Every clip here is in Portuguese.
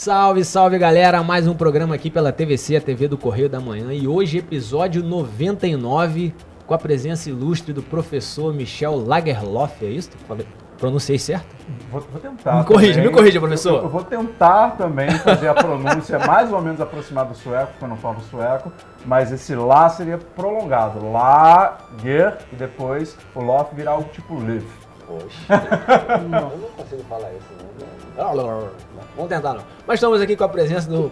Salve, salve galera, mais um programa aqui pela TVC, a TV do Correio da Manhã. E hoje episódio 99, com a presença ilustre do professor Michel Lagerlof, é isso? Pronunciei certo? Vou tentar. Me corrija, professor. Eu vou tentar também fazer a pronúncia mais ou menos aproximada do sueco, porque eu não falo sueco, mas esse lá seria prolongado. Lager, e depois o Lof virar algo tipo live. Poxa, eu não consigo falar isso. Não. Vamos tentar não. Mas estamos aqui com a presença do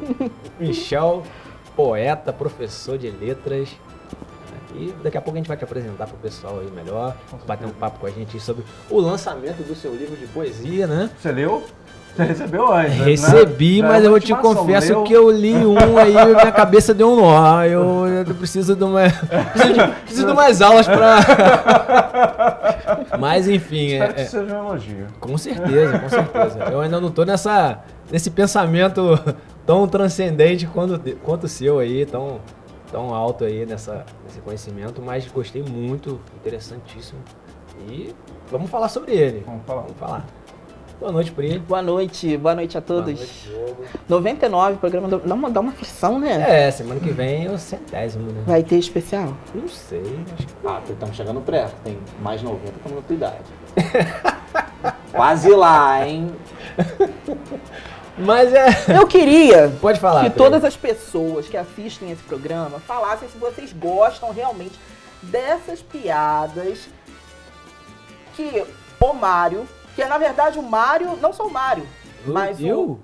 Michel, poeta, professor de letras. E daqui a pouco a gente vai te apresentar pro pessoal aí melhor, bater um papo com a gente sobre o lançamento do seu livro de poesia, né? Você leu? Você recebeu antes, Recebi, né? mas eu te confesso que eu li um aí e minha cabeça deu um nó. Eu preciso de preciso de umas aulas pra... Mas enfim... Espero que seja um elogio. Com certeza. Eu ainda não tô nesse pensamento tão transcendente quanto o seu aí, tão alto aí nesse conhecimento, mas gostei muito, interessantíssimo. E vamos falar sobre ele. Vamos falar. Boa noite, Pri. Boa noite a todos. Boa noite, Diogo. 99, programa dá uma aflição, né? Semana que vem é o 100º, né? Vai ter especial? Não sei, acho que... Estamos chegando perto, tem mais 90 como na tua idade. Quase lá, hein? Mas eu queria Pode falar, que Pri. todas as pessoas que assistem esse programa falassem se vocês gostam realmente dessas piadas que o Mário, que é na verdade o Mário, não só o Mário, mas eu?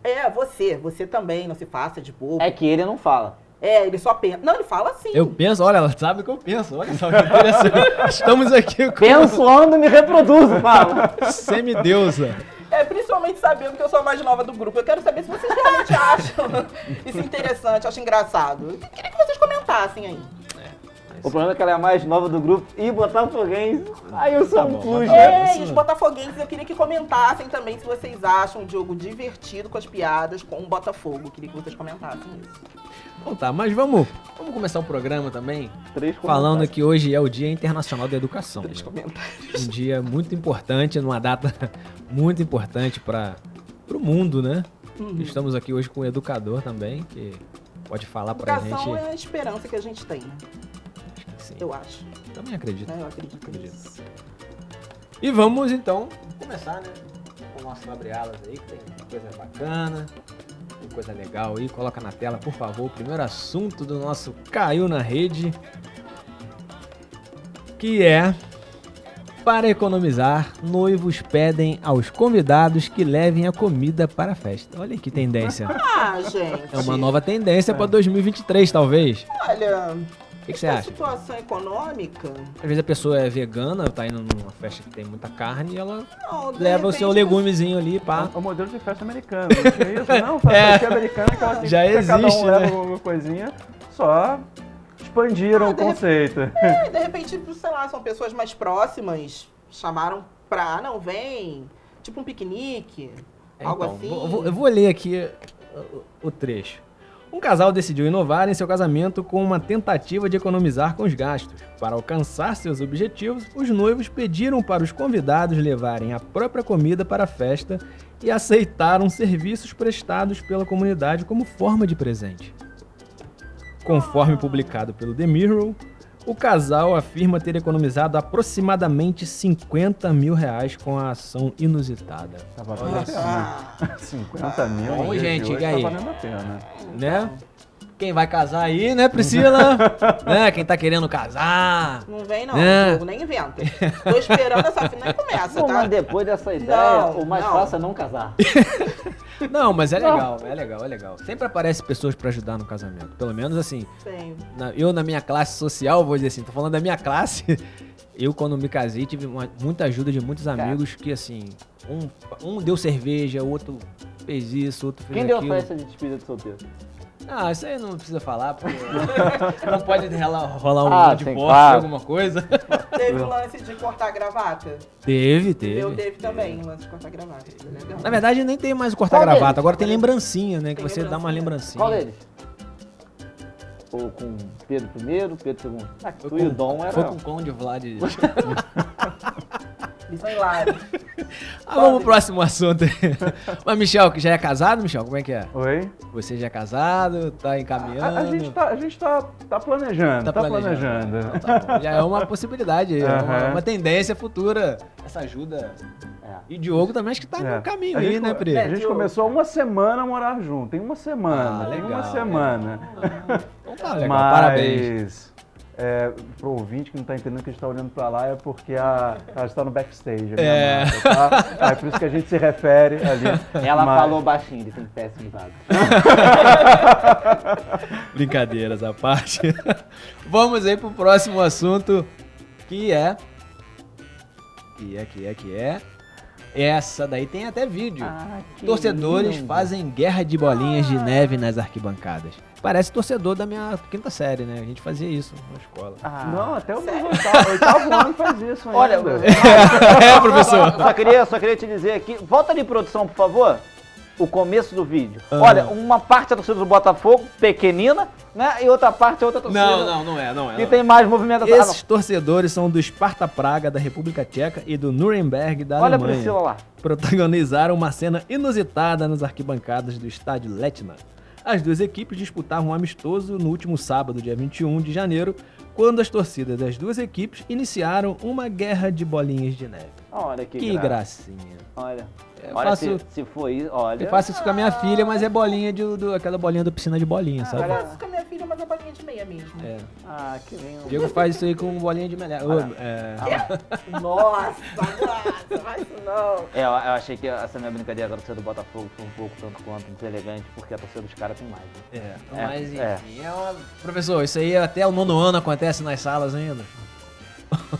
Você também, não se faça de bobo. É que ele não fala. Ele só pensa. Não, ele fala assim. Eu penso, olha, ela sabe o que eu penso. Olha só que interessante. Estamos aqui com Penso, ando, me reproduzo, fala. semideusa. Principalmente sabendo que eu sou a mais nova do grupo. Eu quero saber se vocês realmente acham isso interessante, acham engraçado. Eu queria que vocês comentassem aí. O problema é que ela é a mais nova do grupo e botafoguense. Aí eu sou um puxa. E os botafoguenses, eu queria que comentassem também se vocês acham o jogo divertido com as piadas com o Botafogo. Eu queria que vocês comentassem isso. Bom, tá, mas vamos começar o programa também 3 falando que hoje é o Dia Internacional da Educação. 3 né? comentários. Um dia muito importante, numa data muito importante para o mundo, né? Estamos aqui hoje com um educador também, que pode falar pra gente. Educação é a esperança que a gente tem, né? Sim, Eu acho. também acredito. Eu acredito nisso. E vamos então começar, né? Com o nosso Abre Alas aí, que tem coisa bacana, tem coisa legal aí. Coloca na tela, por favor, o primeiro assunto do nosso Caiu na Rede, que é: para economizar, noivos pedem aos convidados que levem a comida para a festa. Olha que tendência. Gente. É uma nova tendência para 2023, talvez. Olha, O que você a acha? situação econômica... Às vezes a pessoa é vegana, tá indo numa festa que tem muita carne e ela Não, de leva o seu repente, legumezinho ali, pá. O modelo de festa americana, não tinha isso? Não, festa americana que ela tem Já que cada existe, um leva né? alguma coisinha, só expandiram o conceito. De repente, sei lá, são pessoas mais próximas, chamaram pra, não, vem, tipo um piquenique, algo Então, assim. eu vou ler aqui o trecho. Um casal decidiu inovar em seu casamento com uma tentativa de economizar com os gastos. Para alcançar seus objetivos, os noivos pediram para os convidados levarem a própria comida para a festa e aceitaram serviços prestados pela comunidade como forma de presente. Conforme publicado pelo The Mirror, o casal afirma ter economizado aproximadamente R$50 mil com a ação inusitada. Tá valendo a pena. 50 mil. Bom, no dia de gente, hoje e aí? Tá valendo a pena. Né? Quem vai casar aí, né, Priscila? Né? Quem tá querendo casar. Não vem não, É. Diogo, nem inventa. Tô esperando essa fina, nem começa, Pô, tá? mas depois dessa ideia, Não, o mais não. fácil é não casar. Não, mas é legal. Sempre aparece pessoas pra ajudar no casamento. Pelo menos assim, Sim. eu na minha classe social, vou dizer assim, tô falando da minha classe, eu quando me casei tive muita ajuda de muitos amigos que assim, um deu cerveja, o outro fez isso, outro fez Quem deu a aquilo. festa de despedida de solteiro? Ah, isso aí não precisa falar, porque não pode rolar um tem, divórcio, claro. alguma coisa. Teve o lance de cortar a gravata? Teve. Eu teve também o lance de cortar a gravata. Legal. Na verdade, nem tem mais o cortar Qual gravata, deles? agora tem lembrancinha, né? Que Tem você dá uma lembrancinha. Qual deles? Ou com Pedro I, Pedro II? Ah, tu e o Dom era... Foi com o Conde Vlad. Eles são hilários. Vamos pro próximo assunto. Mas, Michel, que já é casado, Michel? Como é que é? Oi? Você já é casado? Tá encaminhando? A gente tá planejando, tá planejando. Então tá bom. Já é uma possibilidade, uma tendência futura. Essa ajuda. E Diogo também acho que tá no caminho aí, né, Pri? A gente começou há uma semana a morar junto. Tem uma semana. legal, uma semana. Então tá legal, parabéns. Pro ouvinte que não tá entendendo que a gente tá olhando pra lá é porque ela está no backstage, a minha amada, tá? É por isso que a gente se refere ali. Ela falou baixinho, ele tem péssimos hábitos. Brincadeiras à parte. Vamos aí pro próximo assunto, que é... Essa daí tem até vídeo. Torcedores fazem guerra de bolinhas de neve nas arquibancadas. Parece torcedor da minha quinta série, né? A gente fazia isso na escola. Não, até o meu oitavo ano faz isso ainda. Olha, Professor. Só queria te dizer aqui, volta ali, produção, por favor. O começo do vídeo. Olha, uma parte é a torcida do Botafogo, pequenina, né? E outra parte é outra torcida. Não é. Que tem mais movimentação. Esses torcedores são do Sparta Praga, da República Tcheca, e do Nuremberg, da Olha a Alemanha. Priscila lá. Protagonizaram uma cena inusitada nas arquibancadas do estádio Letna. As duas equipes disputavam um amistoso no último sábado, dia 21 de janeiro, quando as torcidas das duas equipes iniciaram uma guerra de bolinhas de neve. Olha que gracinha. Olha. Se for isso, olha. Eu faço isso com a minha filha, mas é bolinha aquela bolinha da piscina de bolinha, sabe? Eu faço com a minha filha, mas é bolinha de meia mesmo. Que lindo. O Diego faz isso aí com bolinha de melhor. Nossa, vai isso não. Eu achei que essa minha brincadeira da torcida do Botafogo foi um pouco tanto quanto deselegante, porque a torcida dos caras tem mais. Né? Mas enfim, Professor, isso aí até o 9º ano acontece nas salas ainda.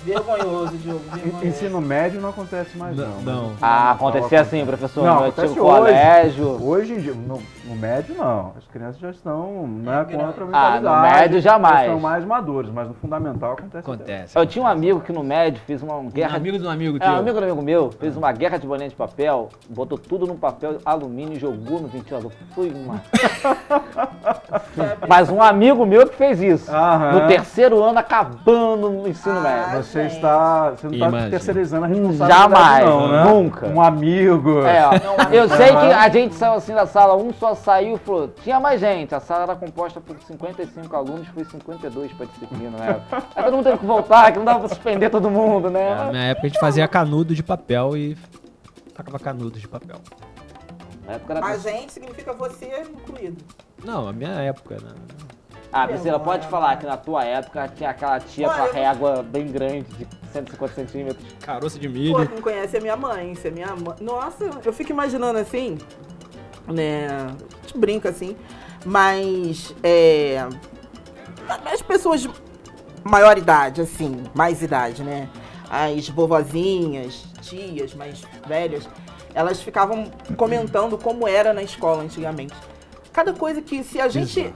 Vergonhoso, Diogo. Vergonhoso. Ensino médio não acontece mais, não. Acontecia assim, professor, não, no acontece antigo colégio. Hoje em dia, no médio não. As crianças já estão contra a mentalidade. No médio jamais. Eles são mais maduros, mas no fundamental acontece. Eu tinha um amigo que no médio fez uma guerra... amigo de um amigo teu? Um amigo do amigo meu, fez uma guerra de bolinha de papel, botou tudo no papel alumínio e jogou no ventilador. Foi uma... Mas um amigo meu que fez isso. No 3º ano, acabando no ensino médio. Você não está terceirizando a responsabilidade, jamais, não, né? Nunca. Um amigo. Eu sei que a gente saiu assim da sala, um só saiu e falou, tinha mais gente, a sala era composta por 55 alunos, foi 52 para disciplina, né? Aí todo mundo teve que voltar, que não dava para suspender todo mundo, né? Na minha época a gente fazia canudo de papel e tacava canudo de papel. Mas gente significa você incluído. Não, a minha época, né? Priscila, pode falar que na tua época tinha aquela tia com a régua bem grande, de 150 centímetros. Caroço de milho. Pô, quem conhece é minha mãe, se é minha mãe. Nossa, eu fico imaginando assim, né? A gente brinca assim, mas as pessoas de maior idade, assim, mais idade, né? As vovozinhas, tias mais velhas, elas ficavam comentando como era na escola antigamente. Cada coisa que se a gente...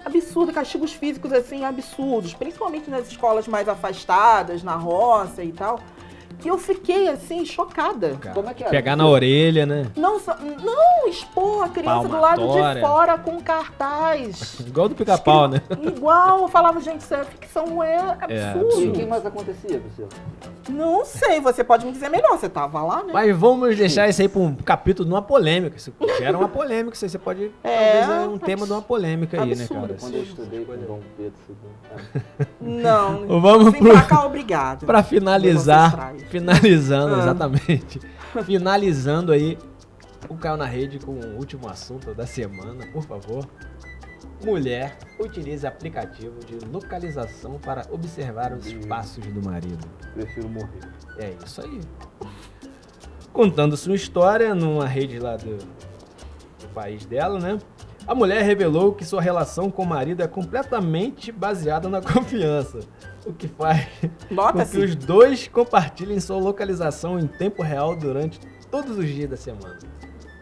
absurdo, castigos físicos assim, absurdos, principalmente nas escolas mais afastadas, na roça e tal, que eu fiquei assim, chocada. Como é que era? Pegar na orelha, né? Não, expor a criança do lado de fora com cartaz. Igual do pica-pau, né? Igual, eu falava, gente, isso é ficção, absurdo. E o que mais acontecia, Priscila? Não sei, você pode me dizer melhor, você tava lá, né? Mas vamos deixar isso aí pra um capítulo de uma polêmica. Isso gera uma polêmica, isso aí você pode... talvez um tema de uma polêmica aí, né, cara? Quando eu estudei com o Dom Pedro II. Não, vamos vem pra cá, obrigado. Pra finalizando, exatamente. Finalizando aí, o Caiu na Rede com o último assunto da semana, por favor. Mulher utiliza aplicativo de localização para observar os passos do marido. Prefiro morrer. É isso aí. Contando sua história numa rede lá do país dela, né? A mulher revelou que sua relação com o marido é completamente baseada na confiança, o que faz com que os dois compartilhem sua localização em tempo real durante todos os dias da semana.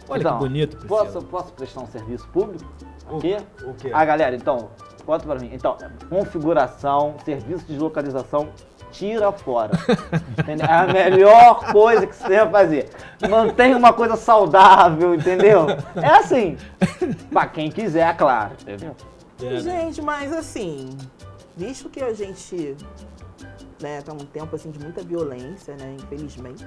Olha então, que bonito, Priscila. Posso prestar um serviço público? O quê? Galera, então, conta pra mim. Então, configuração, serviço de localização, tira fora. Entendeu? É a melhor coisa que você vai fazer. Mantenha uma coisa saudável, entendeu? É assim. Pra quem quiser, claro. Entendeu? Gente, mas assim, visto que a gente né? Tá um tempo assim de muita violência, né? Infelizmente.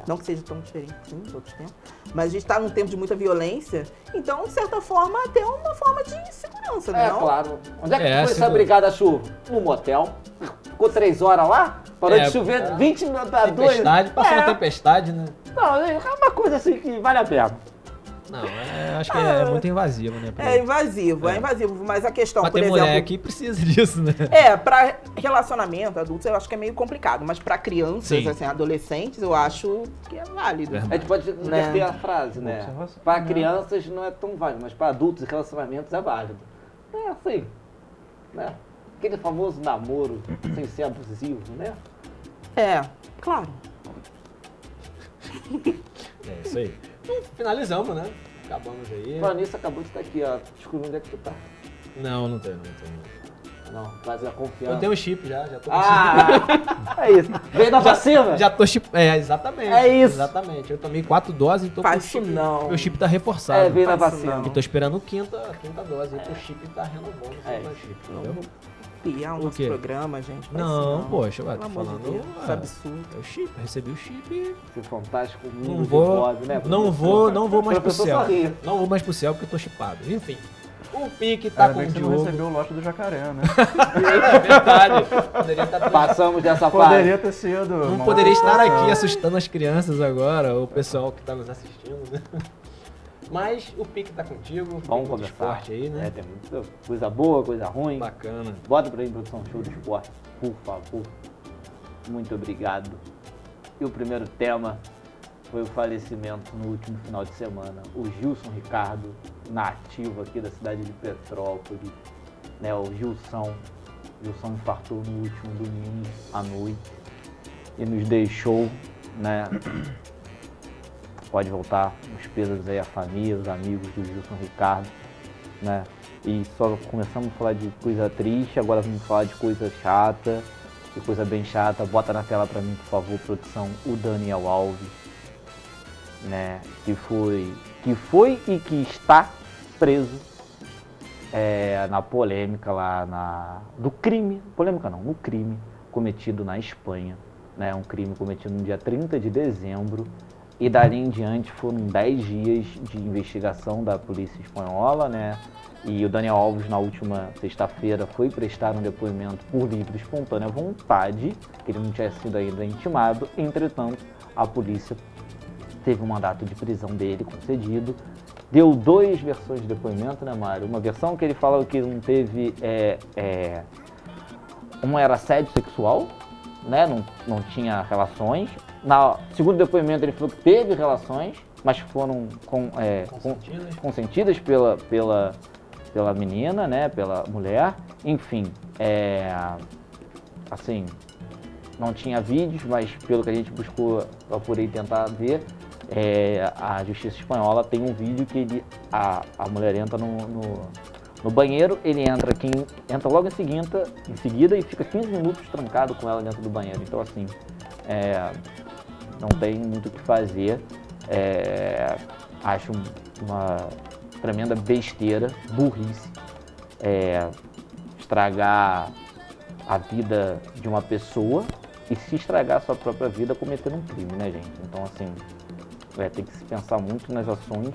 Não que seja tão diferente assim dos outros tempos. Mas a gente tá num tempo de muita violência, então, de certa forma, tem uma forma de segurança, É, não? claro. Onde é que foi essa segura. brigada chuva? No motel. Ficou 3 horas lá, parou de chover 20 minutos a 2. Tempestade, passou uma tempestade, né? Não, é uma coisa assim que vale a pena. Não, acho que é muito invasivo, né? É invasivo, mas a questão, Mas por tem exemplo... mulher que precisa disso, né? Pra relacionamento, adultos, eu acho que é meio complicado, mas pra crianças, Sim. assim, adolescentes, eu acho que é válido. Verdade. A gente pode Né? inverter a frase, né? Observação. Para crianças não é tão válido, mas para adultos e relacionamentos é válido. É assim, né? Aquele famoso namoro sem ser abusivo, né? É, claro. É isso aí. Então, finalizamos, né? Acabamos aí. Falando nisso, acabou de estar aqui, ó. Descobri onde é que tu tá. Não tenho. Não, quase a confiança. Eu tenho um chip já tô com Ah! É isso. Veio da vacina? Já tô chip. É, exatamente. É isso. Exatamente. Eu tomei 4 doses e tô Faz com o isso chip. não. Meu chip tá reforçado. É, veio da Faz isso vacina. não. E tô esperando a quinta dose. E o chip tá renovando É. o meu chip. Não Entendeu? vou piar o O nosso quê? programa, gente. Faz Não, isso poxa, vai, Pelo tô amor de falando. Deus, isso é absurdo. É o chip, eu recebi o chip. Esse fantástico mundo Não de vou, Bob, né? não vou mais pro Professor céu. sorria. Não vou mais pro céu porque eu tô chipado. Enfim, o Pique tá Ainda com bem o que você não Diogo. recebeu o lote do jacaré, né? É verdade. Poderia estar Passamos dessa fase. Poderia ter sido. Não uma poderia estar outra aqui assustando as crianças agora, o pessoal que tá nos assistindo, né? Mas o Pique tá contigo. Vamos tem muito conversar. esporte aí, né? É, tem muita coisa boa, coisa ruim. Bacana. Bota pra aí, produção, show de esporte, por favor. Muito obrigado. E o primeiro tema foi o falecimento no último final de semana. O Gilson Ricardo, nativo aqui da cidade de Petrópolis. Né, o Gilson infartou no último domingo à noite e nos deixou, né? Pode voltar os pesos aí à família, os amigos do Gilson Ricardo, né? E só começamos a falar de coisa triste, agora vamos falar de coisa chata, de coisa bem chata. Bota na tela pra mim, por favor, produção, o Daniel Alves, né? Que foi e que está preso na polêmica lá do crime, polêmica não, no crime cometido na Espanha, né? Um crime cometido no dia 30 de dezembro. E dali em diante foram 10 dias de investigação da polícia espanhola, né? E o Daniel Alves, na última sexta-feira, foi prestar um depoimento por livre e espontânea vontade, que ele não tinha sido ainda intimado. Entretanto, a polícia teve um mandato de prisão dele concedido. Deu 2 versões de depoimento, né, Mário? Uma versão que ele falou que não teve... uma era assédio sexual, né? Não tinha relações. No segundo depoimento ele falou que teve relações, mas foram consentidas pela menina, né? Pela mulher. Enfim, assim, não tinha vídeos, mas pelo que a gente buscou, eu apurei tentar ver, a justiça espanhola tem um vídeo que a mulher entra no banheiro, ele entra logo em seguida e fica 15 minutos trancado com ela dentro do banheiro. Então, assim, não tem muito o que fazer. Acho uma tremenda besteira, burrice, estragar a vida de uma pessoa e se estragar a sua própria vida cometendo um crime, né, gente? Então, assim, tem que se pensar muito nas ações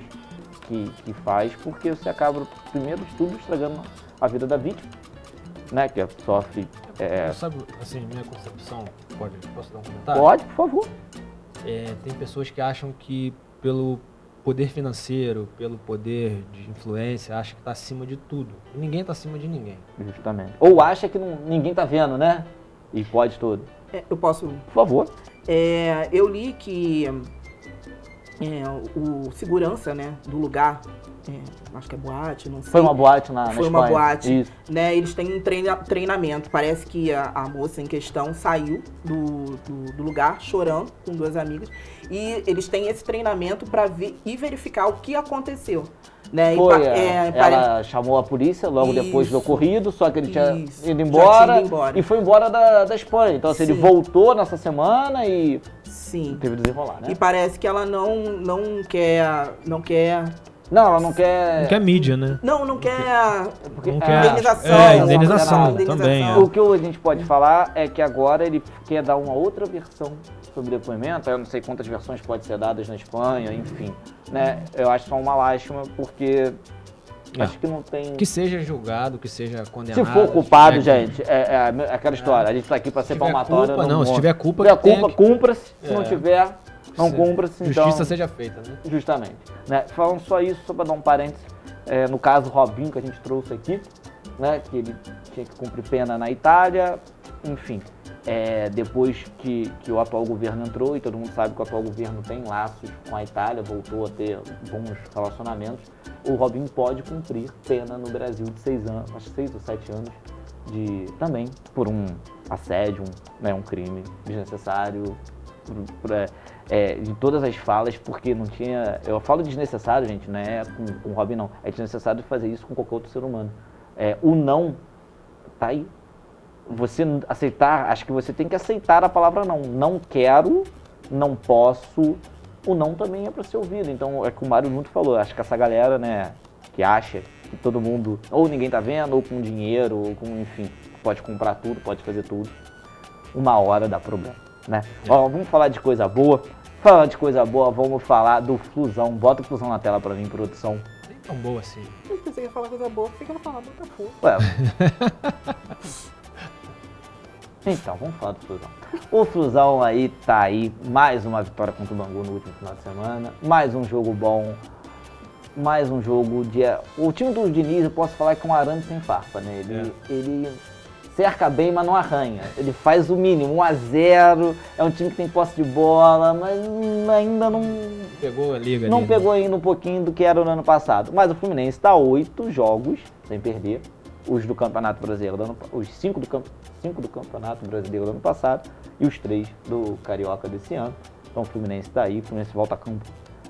que faz, porque você acaba, primeiro de tudo, estragando a vida da vítima, né, que sofre... Sabe, assim, minha concepção, posso dar um comentário? Pode, por favor. Tem pessoas que acham que pelo poder financeiro, pelo poder de influência, acha que tá acima de tudo. E ninguém tá acima de ninguém. Justamente. Ou acha que ninguém tá vendo, né? E pode tudo. Eu posso... Por favor. Eu li que o segurança, né, do lugar, acho que é boate, não sei. Foi uma boate na Foi Espanha. uma boate, Isso. né, eles têm um treinamento. Parece que a moça em questão saiu do lugar chorando com 2 amigas e eles têm esse treinamento para ir verificar o que aconteceu. Né? Ela chamou a polícia logo depois do ocorrido, só que ele tinha ido embora e foi embora da Espanha. Então, assim, ele voltou nessa semana e Sim. teve que desenrolar, né? E parece que ela não quer Não, ela não quer... Não quer mídia, né? Não quer Porque, Não quer... indenização. Indenização Indenização. também. O que a gente pode falar é que agora ele quer dar uma outra versão sobre depoimento. Eu não sei quantas versões podem ser dadas na Espanha, enfim. Né? Eu acho só uma lástima, porque acho que não tem... Que seja julgado, que seja condenado. Se for culpado, né? gente, é aquela história. A gente tá aqui pra ser Se tiver palmatória. culpa, não. Se tiver culpa, Se tiver que tenha culpa, que- cumpra-se. Se não É. tiver, não cumpra-se. Justiça Então, seja feita, né? justamente. Né? Falando só isso, só para dar um parênteses, no caso Robinho, que a gente trouxe aqui, né? Que ele tinha que cumprir pena na Itália, enfim. Depois que o atual governo entrou, e todo mundo sabe que o atual governo tem laços com a Itália, voltou a ter bons relacionamentos, o Robinho pode cumprir pena no Brasil de 6 anos, acho que 6 ou 7 anos, também por um assédio, um crime desnecessário, de todas as falas, porque não tinha... Eu falo desnecessário, gente, não é com o Robin, não. É desnecessário fazer isso com qualquer outro ser humano. O não tá aí. Você aceitar, acho que você tem que aceitar a palavra não. Não quero, não posso. O não também é para ser ouvido. Então, é que o Mário muito falou. Acho que essa galera, né, que acha que todo mundo, ou ninguém tá vendo, ou com dinheiro, ou com, enfim, pode comprar tudo, pode fazer tudo. Uma hora dá problema, né? Ó, vamos falar de coisa boa. Falando de coisa boa, vamos falar do Flusão. Bota o Flusão na tela pra mim, produção. Nem tão boa assim. Eu pensei que ia falar coisa boa, por que eu não falar Botafogo? Ué. Então, vamos falar do Flusão. O Flusão aí tá aí, mais uma vitória contra o Bangu no último final de semana, mais um jogo bom, mais um jogo de... O time do Diniz, eu posso falar que é um arame sem farpa, né? Ele cerca bem, mas não arranha. Ele faz o mínimo, 1-0, é um time que tem posse de bola, mas ainda não... Pegou a liga Não ali, pegou ainda um pouquinho do que era no ano passado. Mas o Fluminense está 8 jogos sem perder. Os do Campeonato Brasileiro, os 5 do Campeonato Brasileiro do ano passado e os 3 do Carioca desse ano. Então o Fluminense está aí, o Fluminense volta a campo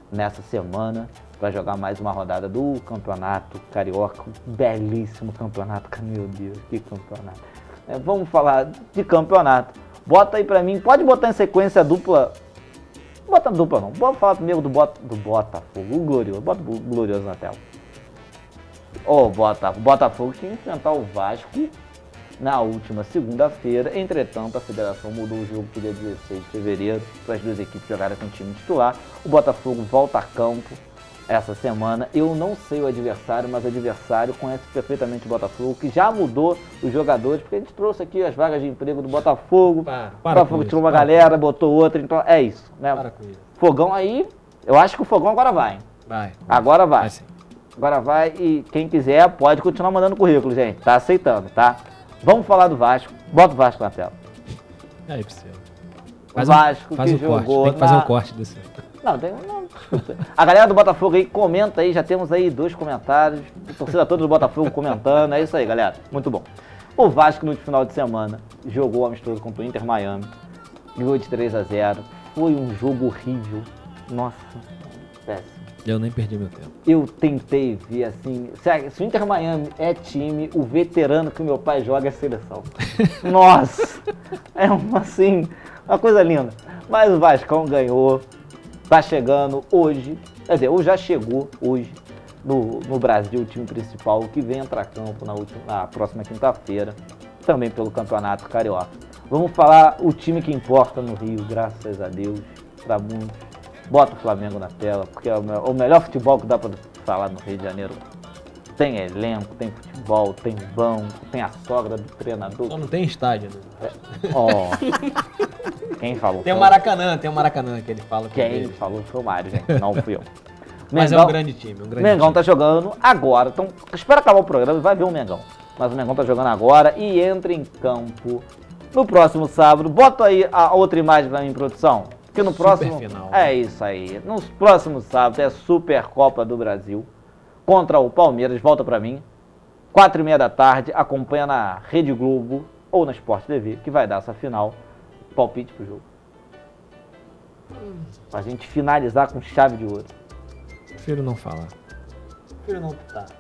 nessa semana para jogar mais uma rodada do Campeonato Carioca. Um belíssimo campeonato, meu Deus, que campeonato. Vamos falar de campeonato. Bota aí para mim, pode botar em sequência a dupla. Bota dupla não, vamos falar primeiro do Botafogo, o Glorioso, bota o Glorioso na tela. O Botafogo tinha que enfrentar o Vasco na última segunda-feira. Entretanto, a federação mudou o jogo para o dia 16 de fevereiro para as duas equipes jogarem com o time titular. O Botafogo volta a campo essa semana. Eu não sei o adversário, mas o adversário conhece perfeitamente o Botafogo, que já mudou os jogadores, porque a gente trouxe aqui as vagas de emprego do Botafogo. O Botafogo tirou uma galera, botou outra, então é isso, né? Para com isso. Fogão aí, eu acho que o Fogão agora vai. Vai. Agora vai. Sim. Agora vai e quem quiser pode continuar mandando currículo, gente. Tá aceitando, tá? Vamos falar do Vasco. Bota o Vasco na tela. Aí, Priscila. O Vasco faz que um corte. jogou Tem que fazer na... um corte desse. Não, tem... Não. A galera do Botafogo aí, comenta aí. Já temos aí 2 comentários. A torcida toda do Botafogo comentando. É isso aí, galera. Muito bom. O Vasco no final de semana jogou amistoso contra o Inter Miami. Ganhou de 3-0. Foi um jogo horrível. Nossa, péssimo. Eu nem perdi meu tempo. Eu tentei ver assim, se o Inter Miami é time, o veterano que o meu pai joga é seleção. Nossa, é uma coisa linda. Mas o Vascão ganhou, tá chegando hoje, quer dizer, ou já chegou hoje no Brasil, o time principal, que vem entrar a campo na próxima quinta-feira, também pelo Campeonato Carioca. Vamos falar o time que importa no Rio, graças a Deus, para muitos. Bota o Flamengo na tela, porque é o melhor futebol que dá para falar no Rio de Janeiro. Tem elenco, tem futebol, tem banco, tem a sogra do treinador. Só não tem estádio, né? Quem falou? Tem o Maracanã que ele fala. Quem falou foi o Mário, gente, não fui eu. Mas Mengão, é um grande time. Mengão tá jogando agora, então espera acabar o programa e vai ver o Mengão. Mas o Mengão tá jogando agora e entra em campo no próximo sábado. Bota aí a outra imagem pra mim, produção. Porque no próximo... Final. É isso aí. No próximo sábado é a Supercopa do Brasil contra o Palmeiras. Volta pra mim. 4h30 da tarde. Acompanha na Rede Globo ou na Sport TV, que vai dar essa final. Palpite pro jogo. Pra gente finalizar com chave de ouro. Prefiro não falar.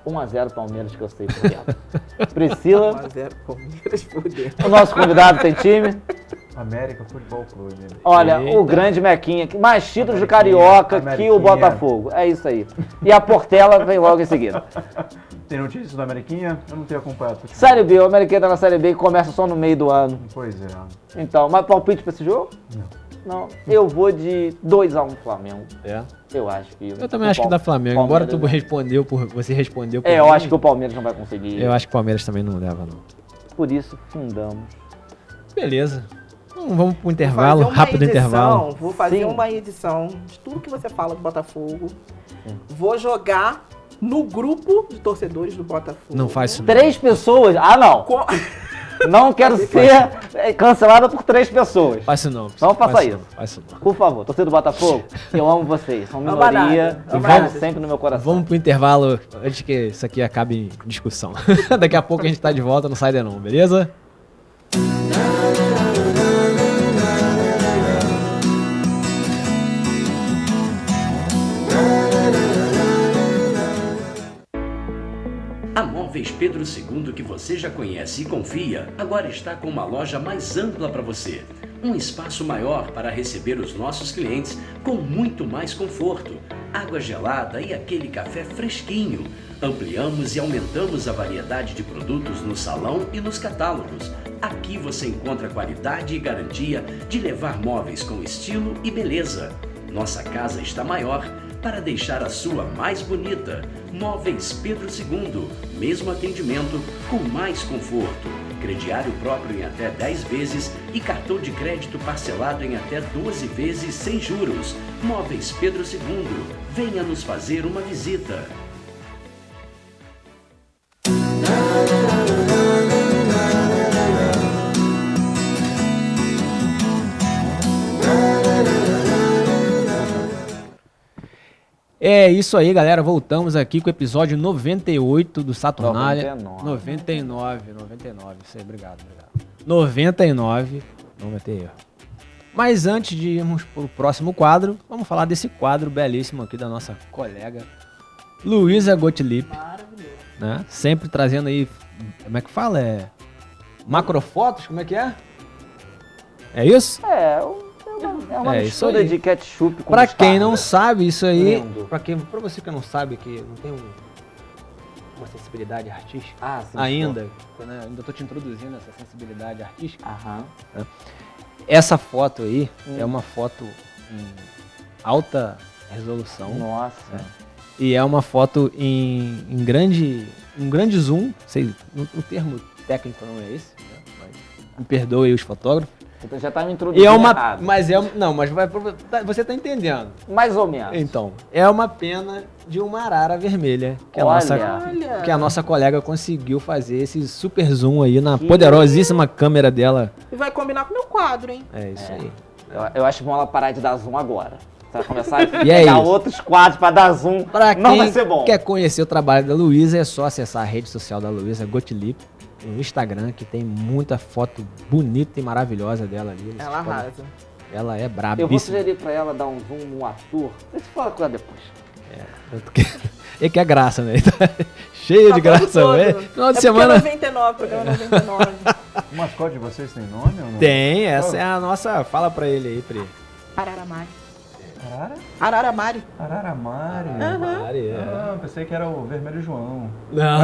1-0 Palmeiras, que eu sei por dentro. Priscila, 1-0 Palmeiras por dentro. o nosso convidado tem time. América Futebol Clube. Olha, Eita. o grande Mequinha, mais títulos de Ameriquinha, Carioca que Ameriquinha. o Botafogo. É isso aí. E a Portela vem logo em seguida. Tem notícias da Ameriquinha? Eu não tenho acompanhado. futebol. Série B, o Americana tá na Série B e começa só no meio do ano. Pois é. Então, mas palpite pra esse jogo? Não. Eu vou de 2-1 Flamengo. É. Eu acho que... Eu também acho que dá Flamengo. Embora tu Palmeiras, você respondeu por eu mim, acho que o Palmeiras não vai conseguir. eu acho que o Palmeiras também não leva, não. Por isso, fundamos. Beleza. Então, vamos pro Vou intervalo, fazer uma rápido edição, intervalo. Vou fazer Sim. uma edição de tudo que você fala do Botafogo. Vou jogar no grupo de torcedores do Botafogo. Não faz isso. 3 pessoas? Ah, não. Com- Não quero ser cancelada por 3 pessoas. Faz isso não. Não faça Faz isso. não, Faz isso não. Por favor, torcedor do Botafogo, eu amo vocês. São Ama minoria nada, e ama vão nada. sempre no meu coração. Vamos pro intervalo antes que isso aqui acabe em discussão. Daqui a pouco a gente tá de volta, não sai daí não, beleza? A Móveis Pedro II, que você já conhece e confia, agora está com uma loja mais ampla para você. Um espaço maior para receber os nossos clientes com muito mais conforto, água gelada e aquele café fresquinho. Ampliamos e aumentamos a variedade de produtos no salão e nos catálogos. Aqui você encontra qualidade e garantia de levar móveis com estilo e beleza. Nossa casa está maior para deixar a sua mais bonita. Móveis Pedro II, mesmo atendimento com mais conforto. Crediário próprio em até 10 vezes e cartão de crédito parcelado em até 12 vezes sem juros. Móveis Pedro II, venha nos fazer uma visita. É isso aí, galera. Voltamos aqui com o episódio 98 do Saturnália. 99. Isso aí, obrigado. 99. Não vai ter erro. Mas antes de irmos pro próximo quadro, vamos falar desse quadro belíssimo aqui da nossa colega Luísa Gottlieb. Maravilhoso. Né? Sempre trazendo aí, como é que fala? Macrofotos, como é que é? É isso? É uma É, isso mistura aí. de ketchup com Pra quem mostarda. não sabe, isso aí, Lindo. pra você que não sabe que não tem uma sensibilidade artística Ah, sim. ainda, né? Ainda tô te introduzindo essa sensibilidade artística. Aham. Essa foto aí é uma foto em alta resolução Nossa. e é uma foto em grande zoom, sei, o termo técnico não é esse, né? Mas me perdoe aí os fotógrafos. Então já tá me E introduzindo é uma, errado. mas você tá entendendo. Mais ou menos. Então, é uma pena de uma arara vermelha que a, Olha. Olha. que a nossa colega conseguiu fazer esse super zoom aí na Que- poderosíssima câmera dela. E vai combinar com o meu quadro, hein? É isso aí. Eu acho bom ela parar de dar zoom agora. Você vai começar a E é pegar isso. outros quadros pra dar zoom. Pra Não quem vai ser bom. quer conhecer o trabalho da Luísa, é só acessar a rede social da Luísa Gottlieb no Instagram, que tem muita foto bonita e maravilhosa dela ali. Ela arrasa. Ela é Eu vou brabíssima. sugerir pra ela dar um zoom no ator. Deixa eu falar com ela depois. Ele quer graça, né? Ele tá cheio de Tá todo graça, todo. né? Final de É semana. porque é 99, programa 99. O mascote de vocês tem nome ou não? Tem, essa é a nossa. Fala pra ele aí, Pri. Araramari. Arara? Araramari. Araramari. Mari, é. Ah, pensei que era o Vermelho João. Não.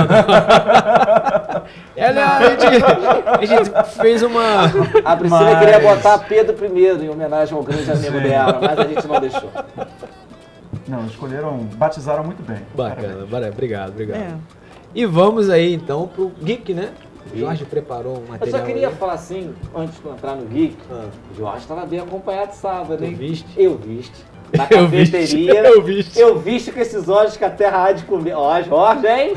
A gente fez uma. A Priscila Mas- queria botar Pedro I em homenagem ao grande amigo dela, mas a gente não deixou. Não, batizaram muito bem. Bacana, obrigado. É. E vamos aí então pro Geek, né? O Jorge preparou um Eu material. só queria aí. falar assim, antes de entrar no Geek, Ah. o Jorge estava bem acompanhado sábado, hein? Tu viste? Eu viste. Na Eu viste, cafeteria. eu viste. Eu viste com esses olhos que a terra há de comer. Ó, Jorge, hein?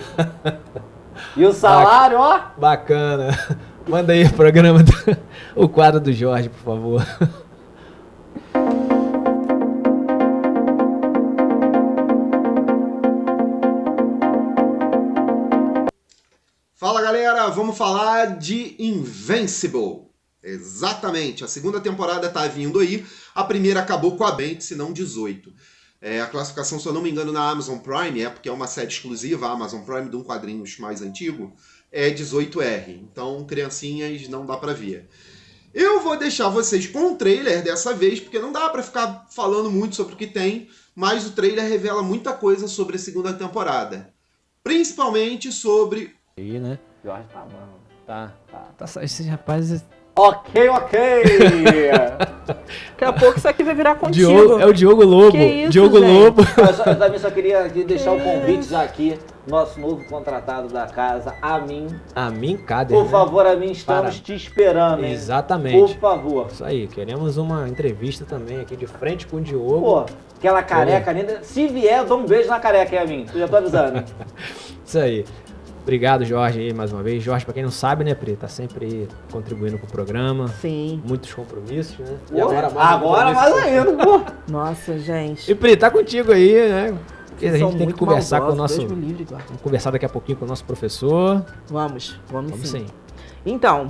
E o salário, ó. Bacana. Manda aí o programa, o quadro do Jorge, por favor. Fala galera, vamos falar de Invincible. Exatamente, a segunda temporada tá vindo aí, a primeira acabou com a Bent, se não 18. A classificação, se eu não me engano, na Amazon Prime, porque é uma série exclusiva, a Amazon Prime, de um quadrinhos mais antigo, é 18R. Então, criancinhas, não dá pra ver. Eu vou deixar vocês com o trailer dessa vez, porque não dá pra ficar falando muito sobre o que tem, mas o trailer revela muita coisa sobre a segunda temporada. Principalmente sobre... Aí, né? Jorge tá mano. Tá, esses rapazes... Ok. Daqui a pouco isso aqui vai virar contigo. É o Diogo Lobo. Que isso, Diogo gente? Lobo. Eu também só queria aqui deixar o convite já aqui, nosso novo contratado da casa, Amin. Amin Kader, Por né? favor, Amin, estamos te esperando, hein? Exatamente. Por favor. Isso aí, queremos uma entrevista também aqui de frente com o Diogo. Pô, aquela careca linda. Se vier, eu dou um beijo na careca, hein, Amin? Eu já tô avisando. Isso aí. Obrigado, Jorge, aí mais uma vez. Jorge, pra quem não sabe, né, Pri, tá sempre aí contribuindo pro programa. Sim. Muitos compromissos, né? Pô, agora mais ainda, pô. Nossa, gente. E Pri, tá contigo aí, né? Porque a São gente tem que muito conversar com o maldosos, nosso... Deus me livre, Eduardo. Vamos conversar daqui a pouquinho com o nosso professor. Vamos Vamos sim. Então,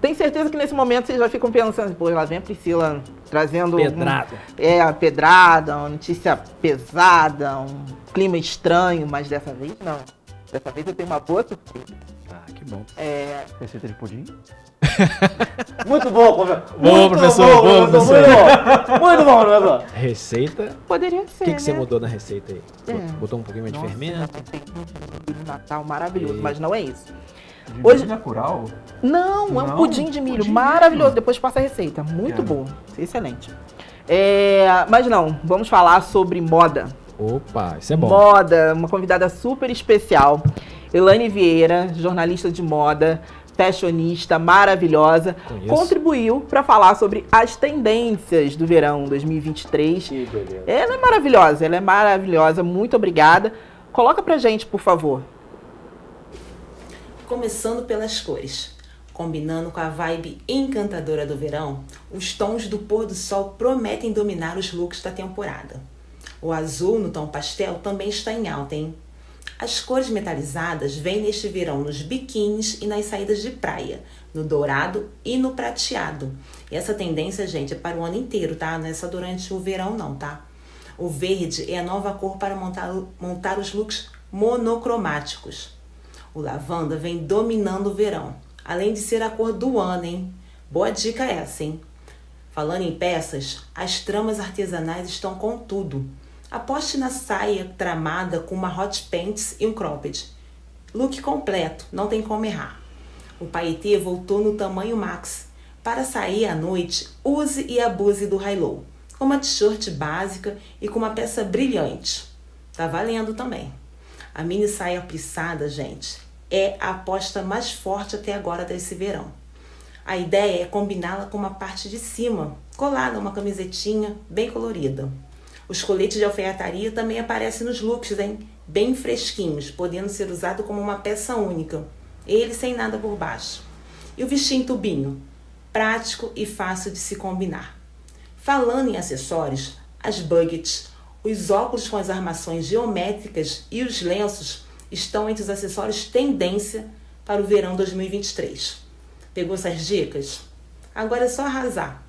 tenho certeza que nesse momento vocês já ficam pensando, pô, lá vem a Priscila trazendo... Pedrada. a pedrada, uma notícia pesada, um clima estranho, mas dessa vez não. Dessa vez eu tenho uma boa surpresa. Ah, que bom. Receita de pudim? Muito bom, professor. Bom, professor, bom, professor. Muito bom, professor. Receita. Poderia ser, O que né? você mudou na receita aí? É. Botou um pouquinho mais de Nossa, fermento? tem um Natal maravilhoso, E- mas não é isso. De Hoje- milho natural? Não, é um Não, pudim de milho, pudim maravilhoso. mesmo. Depois passa a receita, muito Quero. bom, excelente. Mas não, vamos falar sobre moda. Opa, isso é bom. Moda, uma convidada super especial, Elaine Vieira, jornalista de moda, fashionista maravilhosa, Conheço. contribuiu para falar sobre as tendências do verão 2023. Que beleza. Ela é maravilhosa, muito obrigada. Coloca pra gente, por favor. Começando pelas cores. Combinando com a vibe encantadora do verão, os tons do pôr do sol prometem dominar os looks da temporada. O azul no tom pastel também está em alta, hein? As cores metalizadas vêm neste verão nos biquínis e nas saídas de praia, no dourado e no prateado. E essa tendência, gente, é para o ano inteiro, tá? Não é só durante o verão, não, tá? O verde é a nova cor para montar os looks monocromáticos. O lavanda vem dominando o verão, além de ser a cor do ano, hein? Boa dica essa, hein? Falando em peças, as tramas artesanais estão com tudo. Aposte na saia tramada com uma hot pants e um cropped. Look completo, não tem como errar. O paetê voltou no tamanho max. Para sair à noite, use e abuse do high-low, com uma t-shirt básica e com uma peça brilhante. Tá valendo também. A mini saia plissada, gente, é a aposta mais forte até agora desse verão. A ideia é combiná-la com uma parte de cima, colada uma camisetinha bem colorida. Os coletes de alfaiataria também aparecem nos looks, hein? Bem fresquinhos, podendo ser usado como uma peça única. Ele sem nada por baixo. E o vestido em tubinho? Prático e fácil de se combinar. Falando em acessórios, as buckets, os óculos com as armações geométricas e os lenços estão entre os acessórios tendência para o verão 2023. Pegou essas dicas? Agora é só arrasar.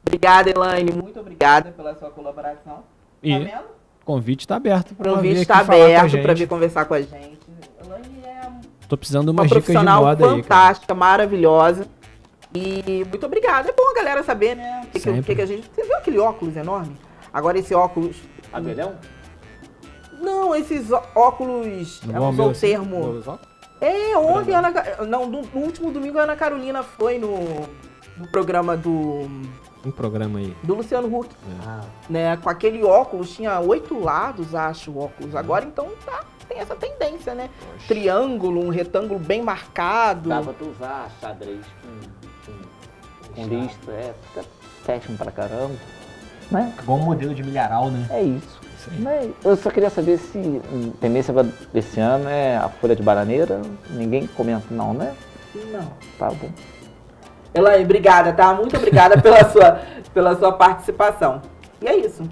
Obrigada, Elaine. Muito obrigada pela sua colaboração. E Tá vendo? o convite tá aberto O pra vir convite aqui está falar com a aberto gente. para vir conversar com a gente. Elaine é Tô precisando de uma umas dicas de profissional moda aí, cara. fantástica, maravilhosa. E muito obrigada. É bom a galera saber, né? O Sempre. que a gente... Você viu aquele óculos enorme? Agora esse óculos... Abelhão? Não, esses óculos... Não Ela vou usou o assim, termo... vou usar? Ontem a Ana... Não, no último domingo a Ana Carolina foi no programa do programa aí. Luciano Huck. Ah, Né? Com aquele óculos, tinha 8 lados, acho, o óculos. Agora, então, tem essa tendência, né? Triângulo, um retângulo bem marcado. dá pra tu usar xadrez com lista, fica fashion pra caramba. Né? Igual um modelo de milharal, né? É isso. Isso aí. Mas eu só queria saber se a tendência desse ano é a folha de bananeira. Ninguém comenta não, né? Não. Tá bom. Elaine, obrigada, tá? Muito obrigada pela sua participação. E é isso.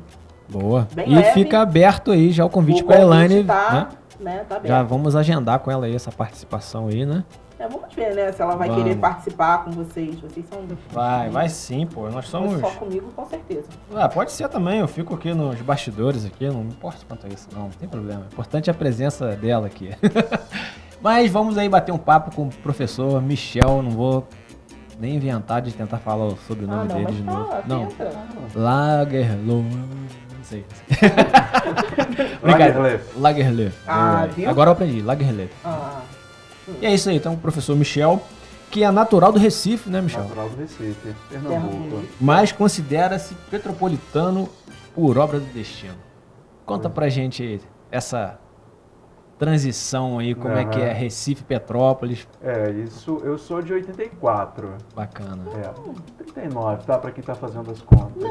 Boa. Bem E leve. fica aberto aí já o convite O com a Elaine, tá, né? Tá aberto. Já vamos agendar com ela aí essa participação aí, né? Vamos ver, né? Se ela vai Vamos. querer participar com vocês. Vocês são... Vai sim, pô. Nós somos... Só comigo, com certeza. Ah, pode ser também, eu fico aqui nos bastidores aqui, não me importa quanto a isso, não tem problema. O importante é a presença dela aqui. Mas vamos aí bater um papo com o professor Michel, não vou nem inventar de tentar falar sobre o nome dele mas de novo. fala, Não, tenta. Lagerloh, não sei. Brincadeira. Lagerloh. Ah, Boa. viu? Agora eu aprendi, Lagerloh. Ah, E é isso aí, então o professor Michel, que é natural do Recife, né, Michel? Natural do Recife, terra Pernambuco. bonita. Mas considera-se petropolitano por obra do destino. Conta pra gente essa transição aí, como é que é Recife, Petrópolis. Isso, eu sou de 84. Bacana. 39, tá? Pra quem tá fazendo as contas. de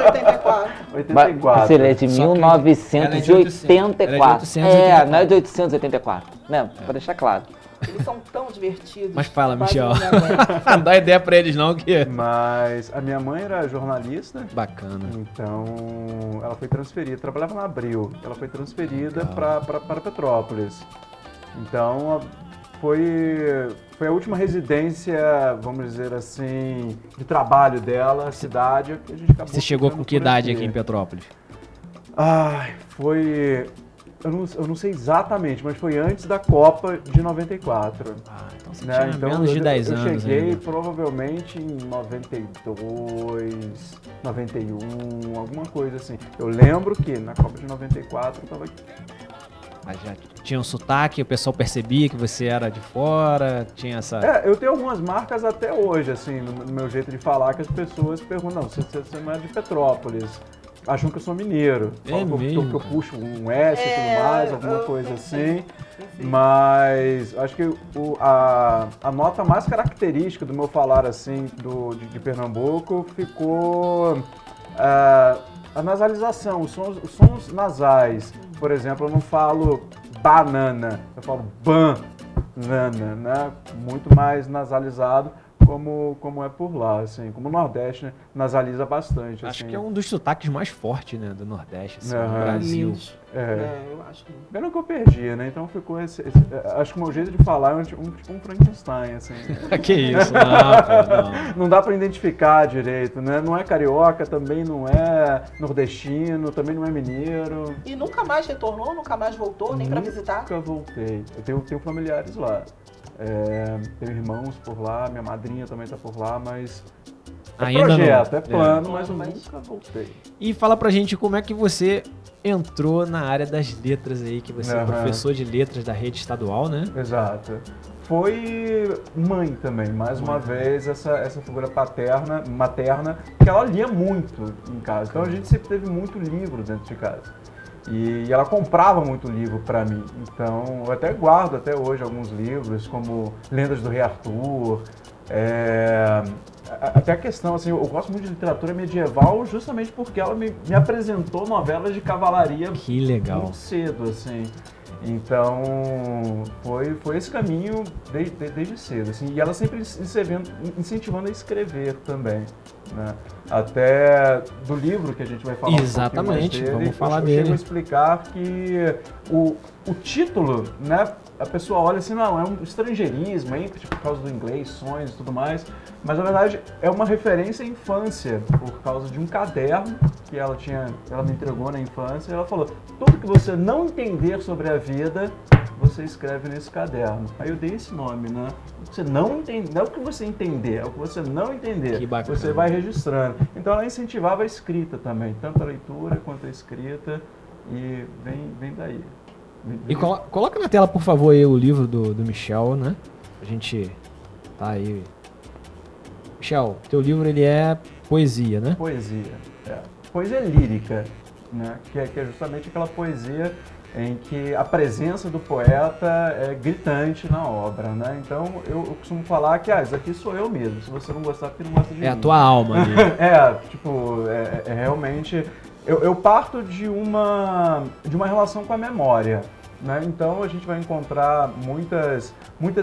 84. 84. Se ele é de Só que ela é de 1984. 884. Não é de 884. Né? Pra deixar claro. Eles são tão divertidos. Mas fala, quase Michel. não me aguento. Não dá ideia pra eles não, que... Mas a minha mãe era jornalista, Bacana. então ela foi transferida, trabalhava na Abril, ela foi transferida para Petrópolis. Então foi a última residência, vamos dizer assim, de trabalho dela, cidade, que a gente acabou. Você chegou com ficando que por idade aqui em Petrópolis? Foi. Eu não sei exatamente, mas foi antes da Copa de 94. Então você Né? tinha Então, menos de 10 eu anos cheguei ainda. provavelmente em 92, 91, alguma coisa assim. Eu lembro que na Copa de 94 eu tava aqui. Mas já tinha um sotaque, o pessoal percebia que você era de fora, tinha essa... Eu tenho algumas marcas até hoje, assim, no meu jeito de falar, que as pessoas perguntam, não, você não é de Petrópolis. Acham que eu sou mineiro. Falam que eu puxo um S e tudo mais, alguma coisa assim. Mas acho que a nota mais característica do meu falar assim de Pernambuco ficou a nasalização, os sons nasais. Por exemplo, eu não falo banana, eu falo banana, né? Muito mais nasalizado. Como é por lá, assim, como o Nordeste, né, nasaliza bastante. Acho assim. que é um dos sotaques mais fortes, né, do Nordeste, assim, do Brasil. Eu acho que... Pena que eu perdi, né? Então ficou acho que o meu jeito de falar é tipo um Frankenstein, assim. Que isso, não, pô, não. Não dá pra identificar direito, né? Não é carioca, também não é nordestino, também não é mineiro. E nunca mais retornou, nunca mais voltou, nem pra visitar? Nunca voltei. Eu tenho familiares lá. Tenho irmãos por lá, minha madrinha também tá por lá, mas Ainda projeto, não. é plano, mas eu Mas- nunca voltei. E fala pra gente como é que você entrou na área das letras aí, que você é Aham. professor de letras da rede estadual, né? Exato. Foi mãe também, mais uma vez, essa figura materna, que ela lia muito em casa. Então a gente sempre teve muito livro dentro de casa. E ela comprava muito livro para mim. Então eu até guardo até hoje alguns livros, como Lendas do Rei Arthur. Até a questão, assim, eu gosto muito de literatura medieval justamente porque ela me apresentou novelas de cavalaria Que legal. muito cedo, assim. Então, foi esse caminho desde cedo, assim. E ela sempre incentivando a escrever também, né? Até do livro que a gente vai falar Exatamente, um pouquinho mais dele, vamos falar eu dele. chego a explicar que o título, né? A pessoa olha assim, não, é um estrangeirismo, hein, por causa do inglês, sonhos e tudo mais. Mas, na verdade, é uma referência à infância, por causa de um caderno que ela me entregou na infância. E ela falou, tudo que você não entender sobre a vida, você escreve nesse caderno. Aí eu dei esse nome, né? Você não entende, não é o que você entender, é o que você não entender. Que bacana. Você vai registrando. Então, ela incentivava a escrita também, tanto a leitura quanto a escrita, e vem daí. E coloca na tela, por favor, aí o livro do Michel, né? A gente tá aí. Michel, teu livro ele é poesia, né? Poesia. Poesia lírica, né? Que é justamente aquela poesia em que a presença do poeta é gritante na obra, né? Então eu costumo falar que isso aqui sou eu mesmo. Se você não gostar, porque não gosta de mim. É a tua alma ali. Realmente. Eu parto de uma relação com a memória. Né? Então a gente vai encontrar muitas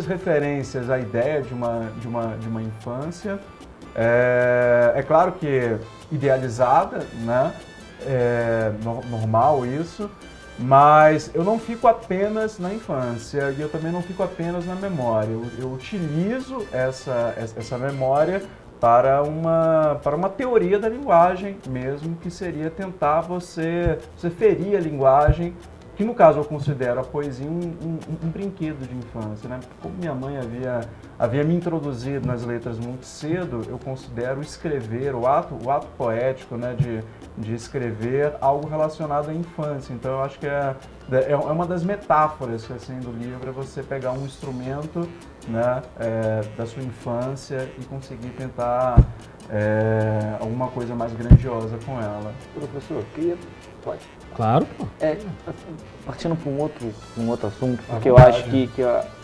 referências à ideia de uma infância. É claro que idealizada, né? Normal isso, mas eu não fico apenas na infância e eu também não fico apenas na memória. Eu utilizo essa memória para uma teoria da linguagem mesmo, que seria tentar você ferir a linguagem que no caso eu considero a poesia um brinquedo de infância, né? Como minha mãe havia me introduzido nas letras muito cedo, eu considero escrever, o ato poético, né, de escrever algo relacionado à infância. Então eu acho que é uma das metáforas assim, do livro, é você pegar um instrumento, né, da sua infância e conseguir tentar alguma coisa mais grandiosa com ela. Professor, pode. Claro. Partindo para um outro assunto, porque eu acho que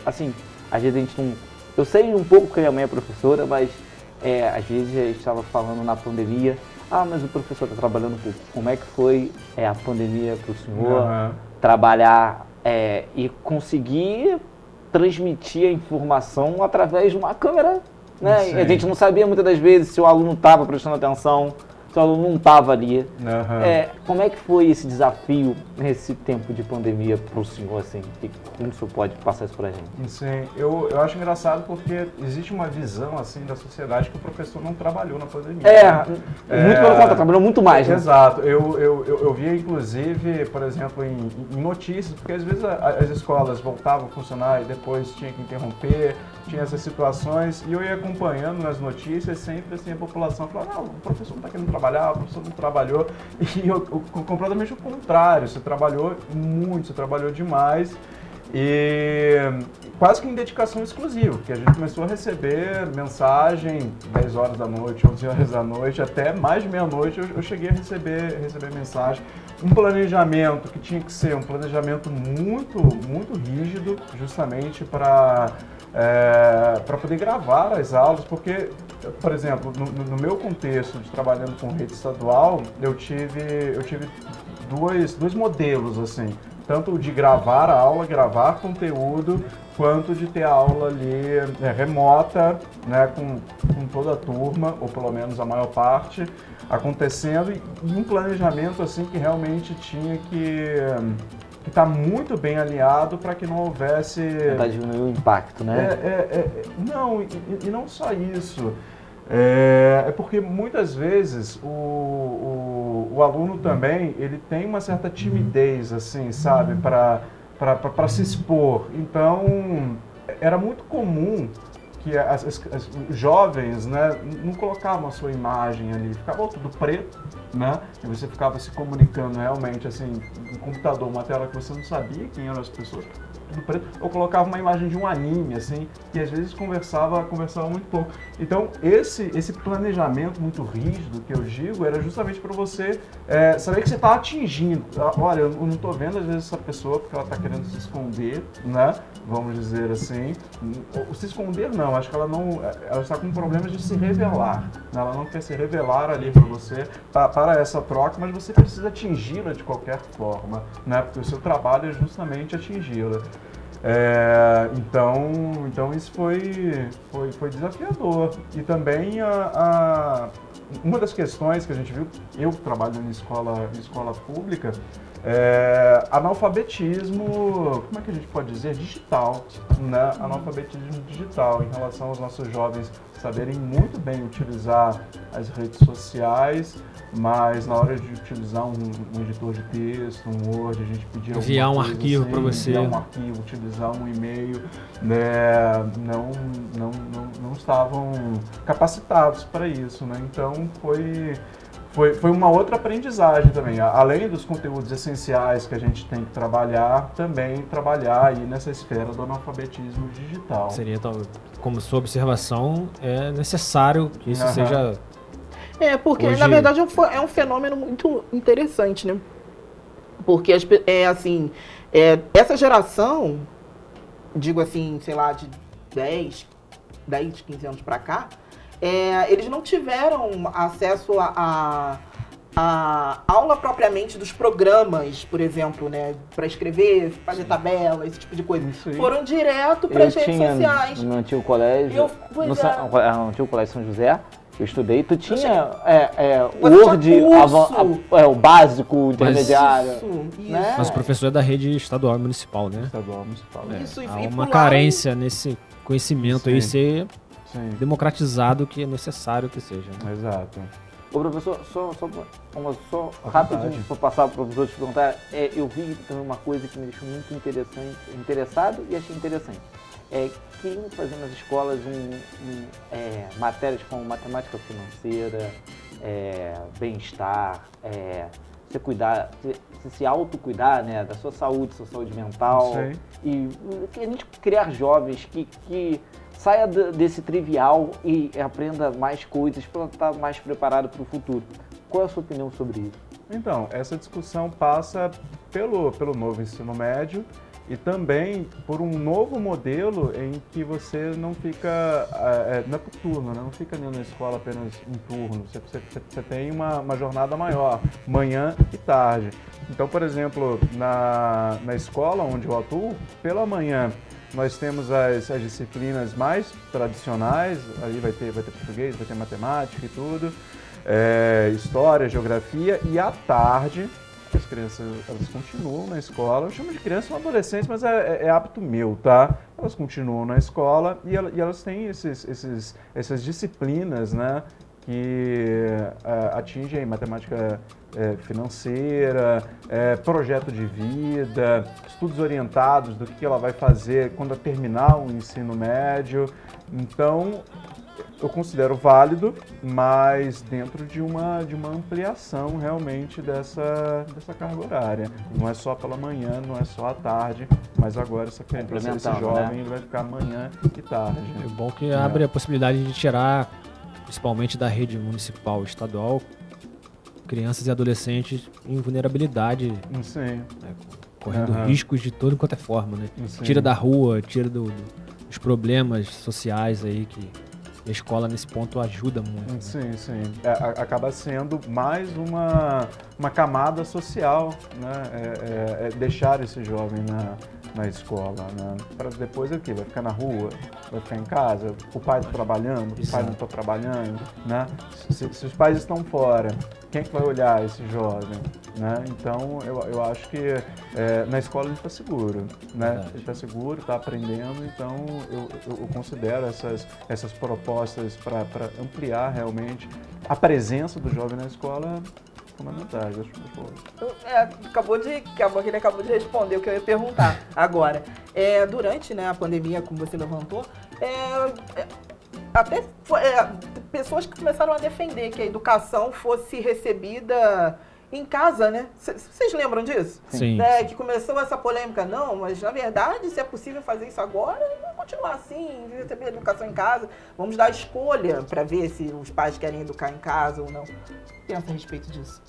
assim, às vezes a gente não... Eu sei um pouco que a minha mãe é professora, mas às vezes a gente estava falando na pandemia, mas o professor está trabalhando um pouco. Como é que foi a pandemia para o senhor trabalhar e conseguir transmitir a informação através de uma câmera, né? E a gente não sabia muitas das vezes se o aluno estava prestando atenção, se o aluno não estava ali. Como é que foi esse desafio nesse tempo de pandemia para o senhor, assim? Como o senhor pode passar isso para a gente? Sim, eu acho engraçado porque existe uma visão, assim, da sociedade que o professor não trabalhou na pandemia. Muito pelo contrário, trabalhou muito mais, né? Exato. Eu via, inclusive, por exemplo, em notícias, porque às vezes as escolas voltavam a funcionar e depois tinha que interromper, tinha essas situações, e eu ia acompanhando nas notícias, sempre assim, a população falava, não, o professor não está querendo trabalhar, o professor não trabalhou, e eu completamente o contrário, você trabalhou muito, você trabalhou demais, e quase que em dedicação exclusiva, porque a gente começou a receber mensagem 10 horas da noite, 11 horas da noite, até mais de meia-noite eu cheguei a receber mensagem. Um planejamento que tinha que ser um planejamento muito, muito rígido, justamente para poder gravar as aulas, porque, por exemplo, no meu contexto de trabalhando com rede estadual, eu tive dois modelos, assim, tanto de gravar a aula, gravar conteúdo, quanto de ter a aula ali remota, né, com toda a turma, ou pelo menos a maior parte, acontecendo, e um planejamento assim que realmente tinha que estar muito bem alinhado para que não houvesse... Tentar diminuir o impacto, né? Não, e não só isso. É porque muitas vezes o aluno também, ele tem uma certa timidez, assim, sabe, para se expor. Então, era muito comum que os jovens, né, não colocavam a sua imagem ali, ficava tudo preto, né, e você ficava se comunicando realmente, assim, no computador, uma tela que você não sabia quem eram as pessoas, tudo preto, ou colocava uma imagem de um anime, assim, e às vezes conversava muito pouco. Então, esse planejamento muito rígido que eu digo era justamente para você saber que você está atingindo. Olha, eu não estou vendo às vezes essa pessoa porque ela está querendo se esconder, né? Vamos dizer assim. Se esconder não, acho que ela está com problemas de se revelar. Ela não quer se revelar ali para você, para essa troca, mas você precisa atingi-la de qualquer forma, né? Porque o seu trabalho é justamente atingi-la. Então isso foi desafiador. E também uma das questões que a gente viu, eu trabalho em escola pública, analfabetismo, como é que a gente pode dizer? Digital, né? Analfabetismo digital em relação aos nossos jovens saberem muito bem utilizar as redes sociais, mas na hora de utilizar um editor de texto, um Word, a gente pedia enviar um arquivo para você, enviar um arquivo, utilizar um e-mail, né? Não estavam capacitados para isso, né? Então foi uma outra aprendizagem também, além dos conteúdos essenciais que a gente tem que trabalhar, também trabalhar aí nessa esfera do analfabetismo digital. Seria, como sua observação, é necessário que isso seja... Porque hoje... na verdade é um fenômeno muito interessante, né? Porque essa geração, digo assim, sei lá, de 10, 15 anos para cá, eles não tiveram acesso a aula propriamente dos programas, por exemplo, né, para escrever, fazer tabela, esse tipo de coisa. Foram direto para as redes sociais. No antigo colégio, no antigo colégio São José, eu estudei, tu tinha o Word, o básico, o intermediário. Isso. Né? Mas o professor é da rede estadual e municipal, né? Estadual, municipal. Há uma carência nesse conhecimento aí ser Sim. democratizado, que é necessário que seja. Né? Exato. Ô professor, só rapidinho para passar para o professor te perguntar, eu vi também uma coisa que me deixou muito interessado e achei interessante. Queriam fazer nas escolas matérias como matemática financeira, bem-estar, você cuidar, se autocuidar, né, da sua saúde mental. E a gente criar jovens que saia desse trivial e aprenda mais coisas para estar mais preparado para o futuro. Qual é a sua opinião sobre isso? Então, essa discussão passa pelo novo ensino médio e também por um novo modelo em que você não fica, não é por turno, né? Não fica ali na escola apenas em turno, você tem uma jornada maior, manhã e tarde. Então, por exemplo, na escola onde eu atuo, pela manhã nós temos as disciplinas mais tradicionais, aí vai ter português, vai ter matemática e tudo, história, geografia, e à tarde as crianças elas continuam na escola. Eu chamo de criança ou adolescente, mas é hábito meu, tá? Elas continuam na escola e elas têm essas disciplinas, né, que atingem matemática financeira, projeto de vida, estudos orientados do que ela vai fazer quando terminar o ensino médio. Então, eu considero válido, mas dentro de uma ampliação realmente dessa carga horária. Não é só pela manhã, não é só à tarde, mas agora esse jovem, né, vai ficar manhã e tarde. É bom que abre a possibilidade de tirar, principalmente da rede municipal e estadual, crianças e adolescentes em vulnerabilidade, correndo riscos de toda quanto é forma, né? Tira da rua, tira dos problemas sociais aí que a escola nesse ponto ajuda muito. Sim. Acaba sendo mais uma camada social, né? Deixar esse jovem na escola, né? Para depois o quê? Vai ficar na rua, vai ficar em casa, o pai está trabalhando, o pai não está trabalhando, né? Se os pais estão fora, quem é que vai olhar esse jovem, né? Então eu acho que na escola ele está seguro, né? Ele está seguro, está aprendendo, então eu considero essas propostas para ampliar realmente a presença do jovem na escola fundamentais. Ele acabou de responder o que eu ia perguntar agora. Durante, né, a pandemia, como você levantou, até pessoas que começaram a defender que a educação fosse recebida em casa, né? Vocês lembram disso? Sim. Que começou essa polêmica. Não, mas na verdade, se é possível fazer isso agora, vamos continuar assim, receber educação em casa. Vamos dar escolha para ver se os pais querem educar em casa ou não. Pensa a respeito disso.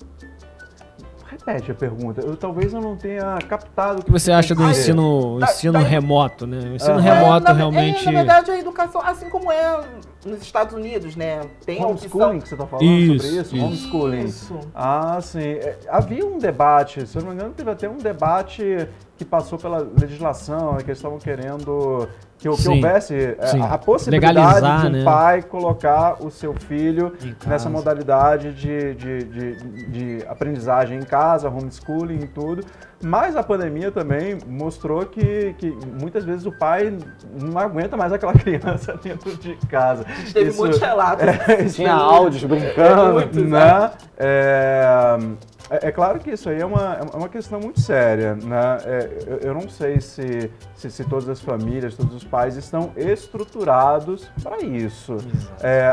Repete a pergunta. Talvez eu não tenha captado o que você acha do ensino remoto, né? O ensino remoto realmente... Na verdade, a educação, assim como é nos Estados Unidos, né? Tem homeschooling que você está falando sobre isso? Homeschooling. Isso. Ah, sim. Havia um debate, se eu não me engano, teve até um debate que passou pela legislação, que eles estavam querendo que houvesse a possibilidade de um pai colocar o seu filho nessa modalidade de aprendizagem em casa, homeschooling e tudo. Mas a pandemia também mostrou que muitas vezes o pai não aguenta mais aquela criança dentro de casa. Teve muitos relatos. Tinha áudios brincando, né? É claro que isso aí é uma questão muito séria, né? Eu não sei se todas as famílias, todos os pais estão estruturados para isso.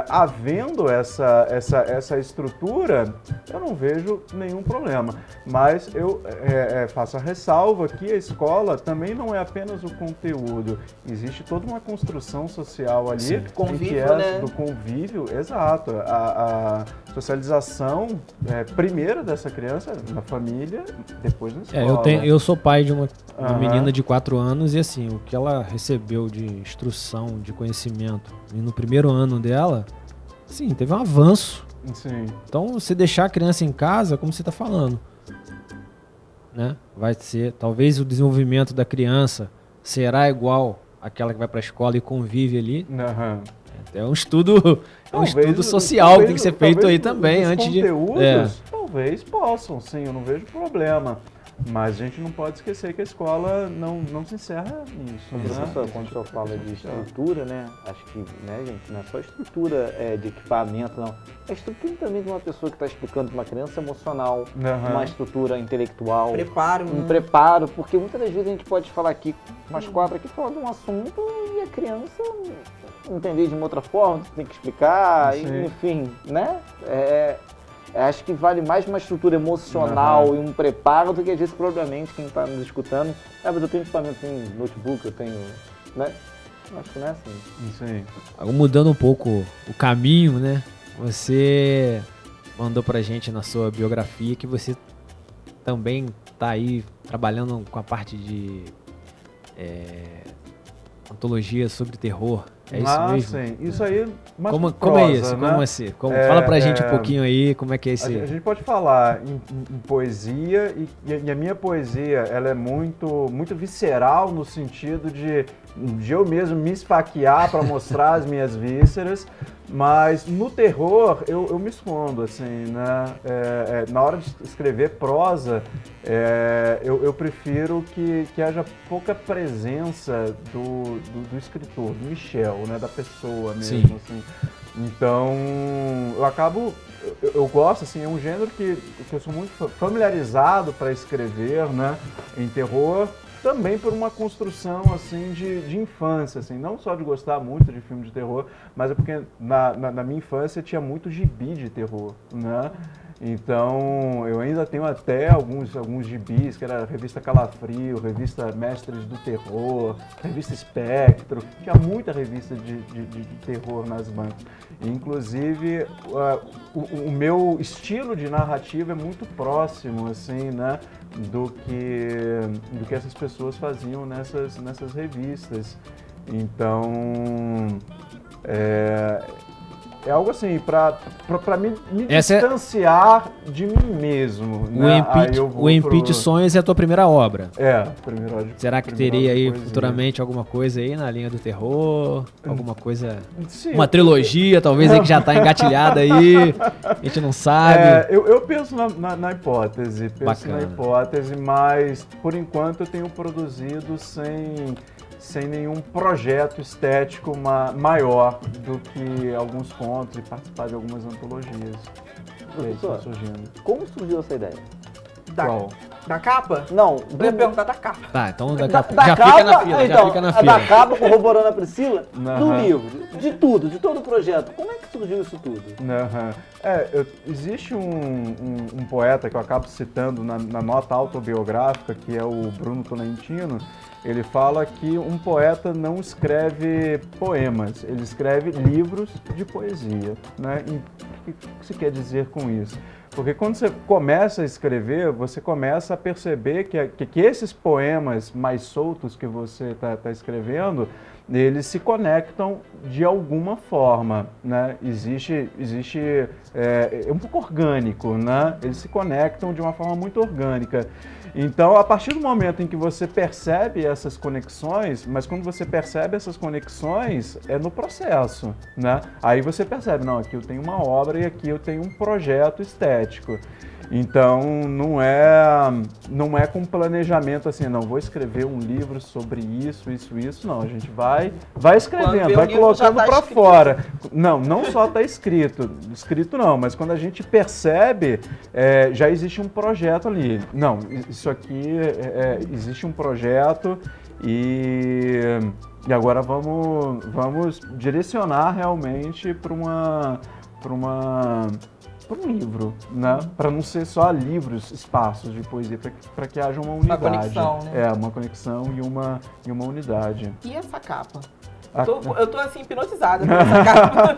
Havendo essa estrutura, eu não vejo nenhum problema. Mas eu faço a ressalva que a escola também não é apenas o conteúdo. Existe toda uma construção social ali, convívio, né? Do convívio, exato. A socialização primeiro dessa criança na família, depois na escola. Eu sou pai de uma menina de 4 anos e assim, o que ela recebeu de instrução, de conhecimento no primeiro ano dela, sim, teve um avanço. Sim. Então, você deixar a criança em casa, como você está falando, né? Vai ser, talvez o desenvolvimento da criança será igual àquela que vai para a escola e convive ali. É um estudo social que tem que ser feito aí também antes de. Talvez possam, sim, eu não vejo problema. Mas a gente não pode esquecer que a escola não se encerra nisso. Professor, quando o senhor fala de estrutura, né? Acho que, né, gente, não é só estrutura de equipamento, não. É a estrutura também de uma pessoa que está explicando para uma criança emocional, uma estrutura intelectual. Preparo. Um preparo, porque muitas das vezes a gente pode falar aqui, umas 4 aqui, falar de um assunto e a criança entender de uma outra forma, tem que explicar, enfim, né? Acho que vale mais uma estrutura emocional e um preparo do que às vezes propriamente quem está nos escutando. Mas eu tenho equipamento, eu tenho notebook, eu tenho, né? Acho que não é assim. Sim. Mudando um pouco o caminho, né? Você mandou pra gente na sua biografia que você também tá aí trabalhando com a parte de antologia sobre terror. É isso mesmo? Sim. Isso aí, mas como prosa, é isso? né? Como assim? Fala pra gente um pouquinho aí, como é que é esse... A gente pode falar em poesia e a minha poesia, ela é muito visceral no sentido de eu mesmo me esfaquear para mostrar as minhas vísceras, mas no terror eu me escondo, assim, né? Na hora de escrever prosa, eu prefiro que haja pouca presença do escritor, do Michel, né? Da pessoa mesmo, assim. Então, eu gosto, assim, é um gênero que eu sou muito familiarizado para escrever, né? Em terror, também por uma construção, assim, de infância, assim, não só de gostar muito de filme de terror, mas é porque na minha infância tinha muito gibi de terror, né? Então, eu ainda tenho até alguns gibis, que era a revista Calafrio, revista Mestres do Terror, revista Espectro, tinha muita revista de terror nas bancas. Inclusive, o meu estilo de narrativa é muito próximo, assim, né, do que essas pessoas faziam nessas revistas. Então, é algo assim, para me distanciar de mim mesmo. Né? O Empite Sonhos é a tua primeira obra. Primeira obra. Será que teria aí futuramente alguma coisa aí na linha do terror? Alguma coisa... Sim, uma trilogia, talvez, aí que já está engatilhada aí, a gente não sabe. Eu penso na hipótese, Bacana. na hipótese, mas por enquanto eu tenho produzido sem nenhum projeto estético maior do que alguns contos e participar de algumas antologias. Professor, como surgiu essa ideia? Da capa? Não. Eu ia perguntar da capa. Tá, então da já capa, fica na fila, então, já fica na fila. Da capa, corroborando a Priscila, do livro, de tudo, de todo o projeto. Como é que surgiu isso tudo? Existe um poeta que eu acabo citando na nota autobiográfica, que é o Bruno Tolentino. Ele fala que um poeta não escreve poemas, ele escreve livros de poesia, né? E o que se quer dizer com isso? Porque quando você começa a escrever, você começa a perceber que esses poemas mais soltos que você está escrevendo, eles se conectam de alguma forma, né? Existe um pouco orgânico, né? Eles se conectam de uma forma muito orgânica. Então, a partir do momento em que você percebe essas conexões, mas quando você percebe essas conexões, é no processo, né? Aí você percebe, não, aqui eu tenho uma obra e aqui eu tenho um projeto estético. Então, não é com planejamento assim, não, vou escrever um livro sobre isso, não. A gente vai escrevendo, vai colocando para fora. Não só está escrito não, mas quando a gente percebe, já existe um projeto ali. Não, isso aqui, existe um projeto e agora vamos direcionar realmente para um livro, né? Para não ser só livros, espaços de poesia, para que haja uma unidade. Uma conexão, né? Uma conexão e uma unidade. E essa capa? Eu tô assim, hipnotizada por essa capa.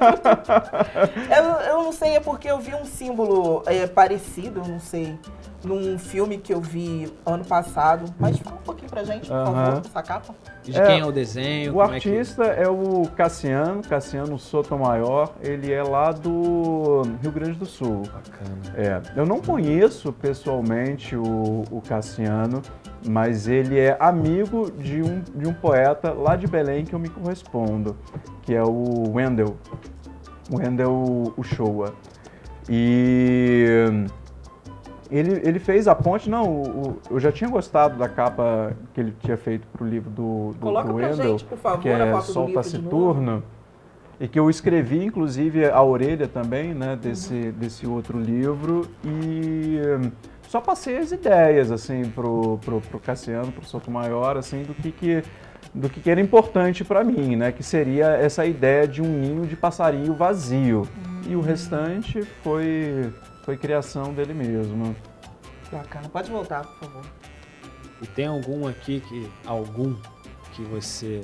eu não sei, é porque eu vi um símbolo parecido, eu não sei, num filme que eu vi ano passado. Mas fala um pouquinho pra gente, por favor, dessa capa. De quem é o desenho? O artista é o Cassiano Sotomayor, ele é lá do Rio Grande do Sul. Bacana. Eu não conheço pessoalmente o Cassiano, mas ele é amigo de um poeta lá de Belém que eu me correspondo, que é o Wendel Uchoa. E Ele fez a ponte, eu já tinha gostado da capa que ele tinha feito para o livro do Wendell, gente, por favor, que é a foto do Sol livro Taciturno, e que eu escrevi, inclusive, a orelha também, né, desse outro livro, e só passei as ideias, assim, pro Cassiano, pro Sotomayor, assim, do que era importante para mim, né, que seria essa ideia de um ninho de passarinho vazio, e o restante foi criação dele mesmo. Bacana. Pode voltar, por favor. E tem algum aqui que você,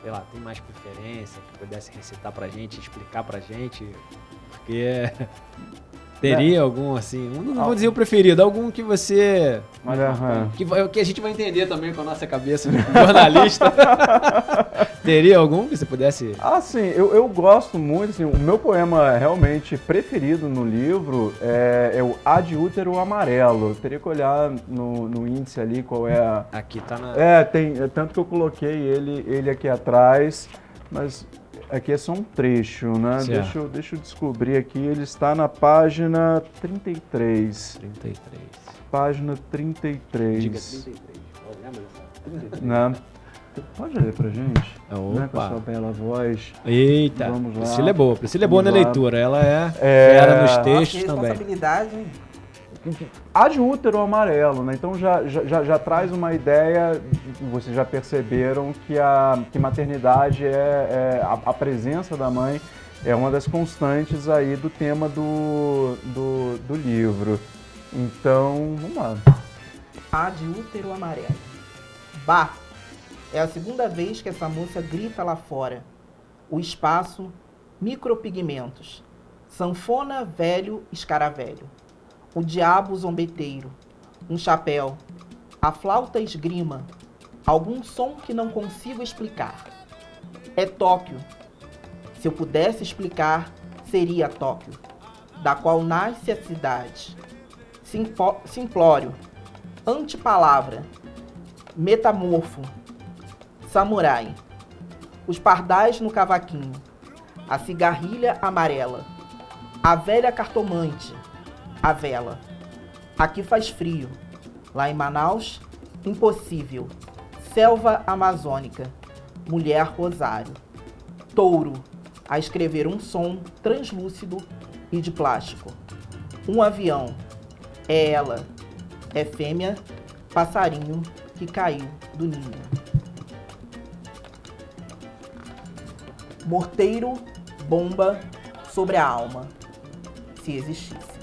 sei lá, tem mais preferência, que pudesse recitar pra gente, explicar pra gente? Porque teria algum, assim, não vou dizer o preferido, algum que você... Que a gente vai entender também com a nossa cabeça de jornalista. Teria algum que você pudesse... Ah, sim, eu gosto muito, assim, o meu poema realmente preferido no livro é o Ad Útero Amarelo. Eu teria que olhar no índice ali qual é a... Aqui tá na... tanto que eu coloquei ele aqui atrás, mas aqui é só um trecho, né? Deixa eu descobrir aqui, ele está na página 33. 33. Página 33. Diga 33, lembra dessa? Não. Pode ler pra gente? Opa. Né, com a sua bela voz. Eita, Vamos lá. Priscila é boa na leitura, ela é fera nos textos também. Responsabilidade, hein? Ad Útero Amarelo, né? Então já traz uma ideia, vocês já perceberam que maternidade a presença da mãe é uma das constantes aí do tema do livro. Então, vamos lá. Ad Útero Amarelo. Bah! É a segunda vez que essa moça grita lá fora. O espaço, micropigmentos. Sanfona, velho, escaravelho. O diabo zombeteiro. Um chapéu. A flauta esgrima. Algum som que não consigo explicar. É Tóquio. Se eu pudesse explicar, seria Tóquio, da qual nasce a cidade. Simplório. Antipalavra. Metamorfo. Samurai. Os pardais no cavaquinho. A cigarrilha amarela. A velha cartomante. A vela. Aqui faz frio. Lá em Manaus, impossível. Selva amazônica. Mulher rosário. Touro. A escrever um som translúcido e de plástico. Um avião. É ela. É fêmea. Passarinho que caiu do ninho. Morteiro, bomba sobre a alma, se existisse.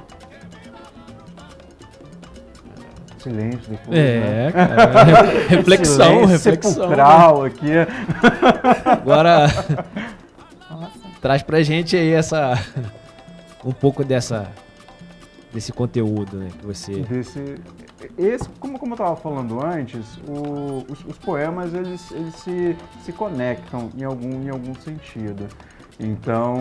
Silêncio depois, né? Cara, reflexão. Sepulcral aqui. Agora, traz pra gente aí um pouco desse conteúdo, né, que você... Como eu estava falando antes, os poemas eles se conectam em algum sentido. Então,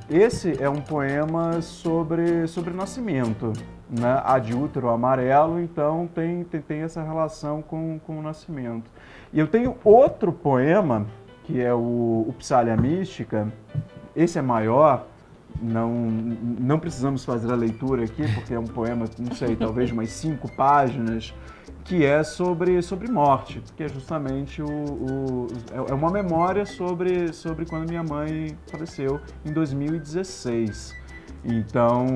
esse é um poema sobre nascimento, né? Ad Útero Amarelo, então tem essa relação com o nascimento. E eu tenho outro poema, que é o Psália Mística. Esse é maior. Não precisamos fazer a leitura aqui, porque é um poema, não sei, talvez umas 5 páginas, que é sobre morte, que é justamente é uma memória sobre quando minha mãe faleceu em 2016. Então,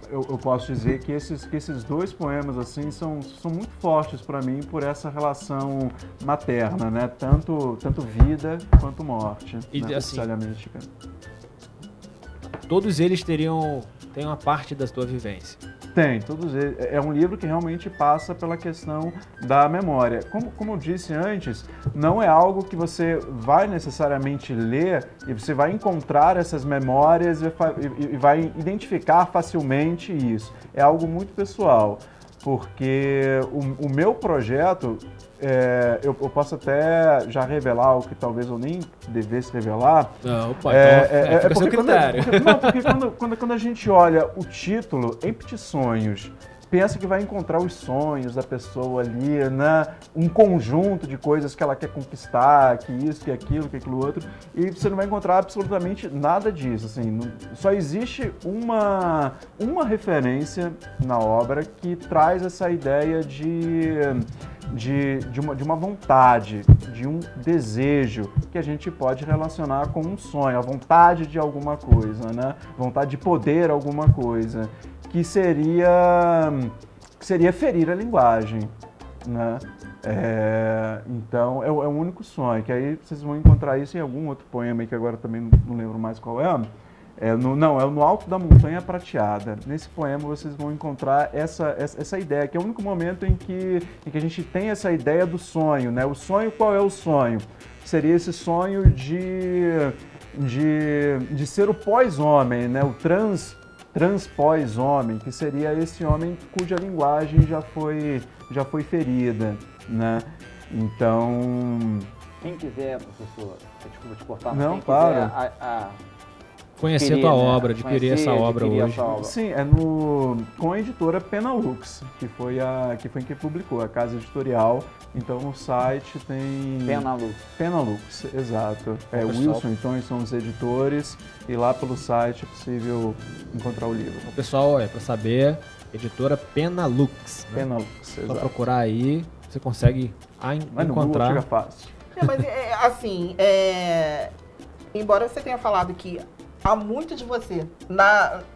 eu posso dizer que esses dois poemas assim são muito fortes para mim por essa relação materna, né? Tanto vida quanto morte. E né? assim, Mística. Todos eles têm uma parte da tua vivência. Tem, todos eles. É um livro que realmente passa pela questão da memória. Como eu disse antes, não é algo que você vai necessariamente ler e você vai encontrar essas memórias e vai identificar facilmente isso. É algo muito pessoal, porque o meu projeto, eu posso até já revelar o que talvez eu nem devesse revelar. Não, opa, então fica seu critério. Porque quando a gente olha o título, Empty Sonhos, pensa que vai encontrar os sonhos da pessoa ali, né? Um conjunto de coisas que ela quer conquistar, que isso, que aquilo, que aquilo outro, e você não vai encontrar absolutamente nada disso, assim, só existe uma referência na obra que traz essa ideia de uma vontade, de um desejo que a gente pode relacionar com um sonho, a vontade de alguma coisa, né? Vontade de poder alguma coisa, que seria ferir a linguagem, né? Então, é o único sonho, que aí vocês vão encontrar isso em algum outro poema aí, que agora também não lembro mais qual é. É no Alto da Montanha Prateada. Nesse poema vocês vão encontrar essa ideia, que é o único momento em que a gente tem essa ideia do sonho, né? O sonho, qual é o sonho? Seria esse sonho de ser o pós-homem, né? O transpós-homem, que seria esse homem cuja linguagem já foi ferida, né? Então... Quem quiser, professor, desculpa te cortar, mas não, quem claro. quiser Conhecer tua obra, adquirir essa obra hoje. Sim, com a editora Penalux, que foi quem publicou, a casa editorial. Então no site tem... Penalux, exato. Wilson e Tony são os editores, e lá pelo site é possível encontrar o livro. O pessoal, para saber, editora Penalux. Né? Penalux, exato. Só procurar aí, você consegue mas encontrar. Chega fácil. Mas assim, embora você tenha falado que há muito de você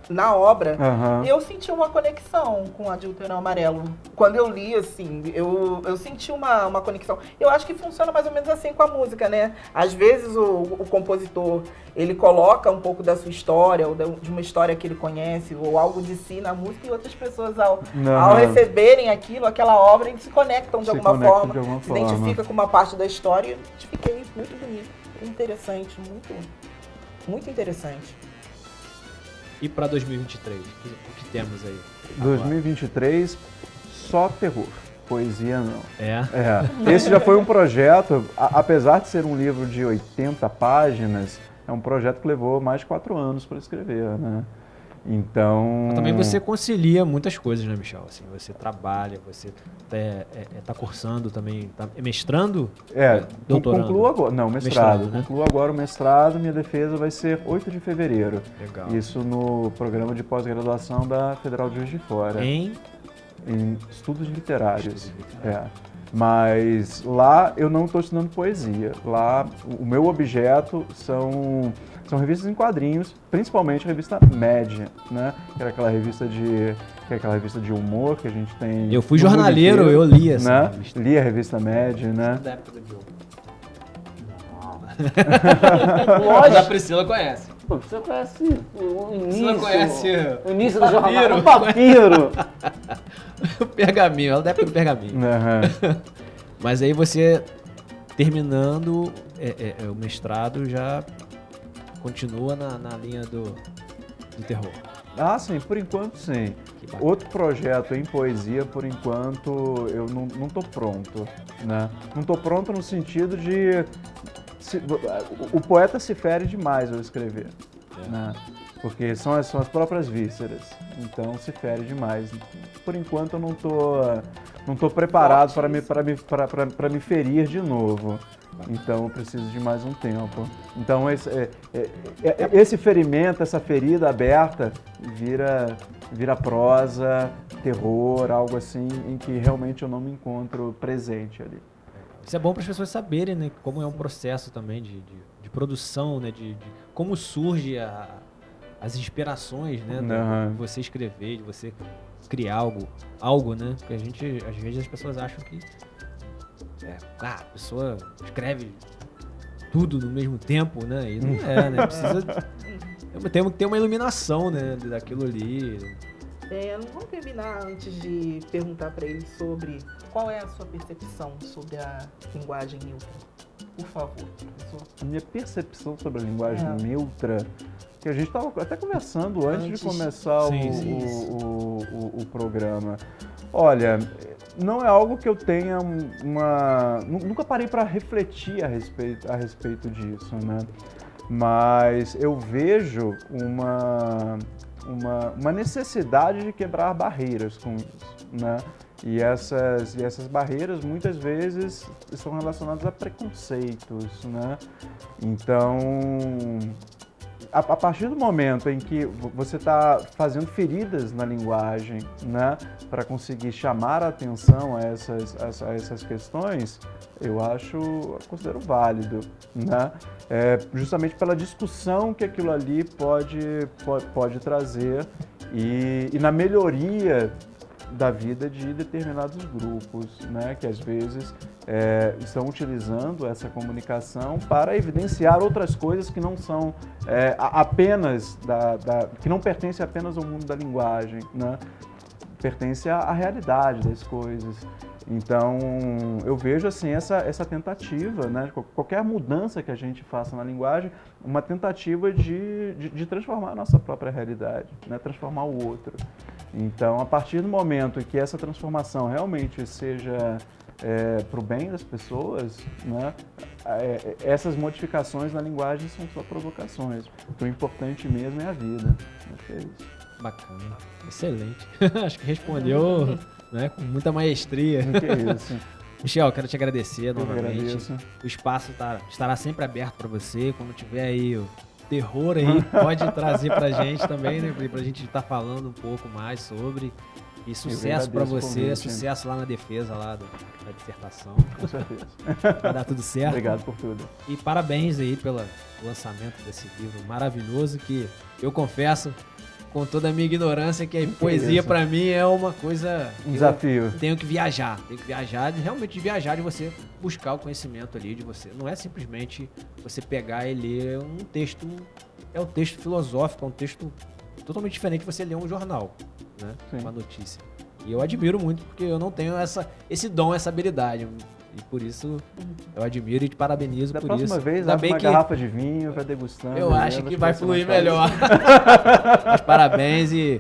na obra, eu senti uma conexão com o Adulterão Amarelo. Quando eu li, assim, eu senti uma conexão. Eu acho que funciona mais ou menos assim com a música, né? Às vezes o compositor, ele coloca um pouco da sua história, ou de uma história que ele conhece, ou algo de si na música, e outras pessoas, ao receberem aquela obra, eles se conectam de alguma forma, se identifica com uma parte da história. E fiquei muito bonito, interessante, muito interessante. E para 2023, o que temos aí? 2023, só terror. Poesia não. É? Esse já foi um projeto, apesar de ser um livro de 80 páginas, é um projeto que levou mais de 4 anos para escrever, né? Então... Mas também você concilia muitas coisas, né, Michel? Assim, você trabalha, você está cursando também, está mestrando? Doutorando? Concluo agora. Não, mestrado. Né? Concluo agora o mestrado, minha defesa vai ser 8 de fevereiro. Legal. Isso no programa de pós-graduação da Federal de Juiz de Fora. Em estudos literários. Mas lá eu não estou estudando poesia. Lá o meu objeto são revistas em quadrinhos, principalmente a revista Média, né? Que era aquela revista de humor que a gente tem. Eu fui jornaleiro, eu li essa revista. Li a revista Média, né? Da época do Diogo. Lógico. A Priscila conhece. Pô, você conhece o início. O início do jornal. O papiro. O pergaminho, ela da época do pergaminho. Mas aí você, terminando o mestrado, já continua na linha do terror. Sim, por enquanto sim. Outro projeto em poesia, por enquanto, eu não estou pronto, né? Não estou pronto no sentido de... o poeta se fere demais ao escrever, né? Porque são as próprias vísceras, então se fere demais. Por enquanto eu não tô preparado para me ferir de novo. Então eu preciso de mais um tempo. Então esse ferimento, essa ferida aberta, vira prosa, terror, algo assim, em que realmente eu não me encontro presente ali. Isso é bom para as pessoas saberem, né, como é um processo também de produção, né, de como surge as inspirações, né, de você escrever, de você criar algo, né, porque às vezes as pessoas acham que a pessoa escreve tudo no mesmo tempo, né, e não né, precisa ter uma iluminação, né, daquilo ali. Não vamos terminar antes de perguntar para ele sobre qual é a sua percepção sobre a linguagem neutra. Por favor, professor. Minha percepção sobre a linguagem neutra, que a gente estava até conversando antes de começar o programa. Olha, não é algo que eu tenha nunca parei para refletir a respeito disso, né? Mas eu vejo uma necessidade de quebrar barreiras com isso, né? E essas barreiras muitas vezes estão relacionadas a preconceitos, né? Então, a partir do momento em que você está fazendo feridas na linguagem, né, para conseguir chamar a atenção a essas questões, eu considero válido, né? Justamente pela discussão que aquilo ali pode trazer e na melhoria da vida de determinados grupos, né, que às vezes estão utilizando essa comunicação para evidenciar outras coisas que não são apenas que não pertencem apenas ao mundo da linguagem, né, pertence à realidade das coisas. Então, eu vejo assim essa tentativa, né, qualquer mudança que a gente faça na linguagem, uma tentativa de transformar a nossa própria realidade, né, transformar o outro. Então, a partir do momento que essa transformação realmente seja para o bem das pessoas, né, essas modificações na linguagem são só provocações. O importante mesmo é a vida. É isso. Bacana, excelente. Acho que respondeu, né, com muita maestria. Que é isso. Michel, quero te agradecer novamente. O espaço estará sempre aberto para você. Quando tiver aí o terror aí, pode trazer pra gente também, né? Pra gente estar falando um pouco mais sobre. E sucesso para você, sucesso lá na defesa lá da dissertação. Com certeza. Vai dar tudo certo. Obrigado por tudo. E parabéns aí pelo lançamento desse livro maravilhoso que eu confesso, com toda a minha ignorância, que a poesia para mim é uma coisa... Um desafio. Tenho que viajar, realmente viajar, de você buscar o conhecimento ali, de você. Não é simplesmente você pegar e ler um texto, é um texto filosófico, é um texto totalmente diferente de você ler um jornal, né? Uma notícia. E eu admiro muito, porque eu não tenho esse dom, essa habilidade. E por isso eu admiro e te parabenizo por isso. Da próxima vez, abre uma garrafa de vinho, vai degustando. Eu acho que vai fluir melhor. Mas parabéns e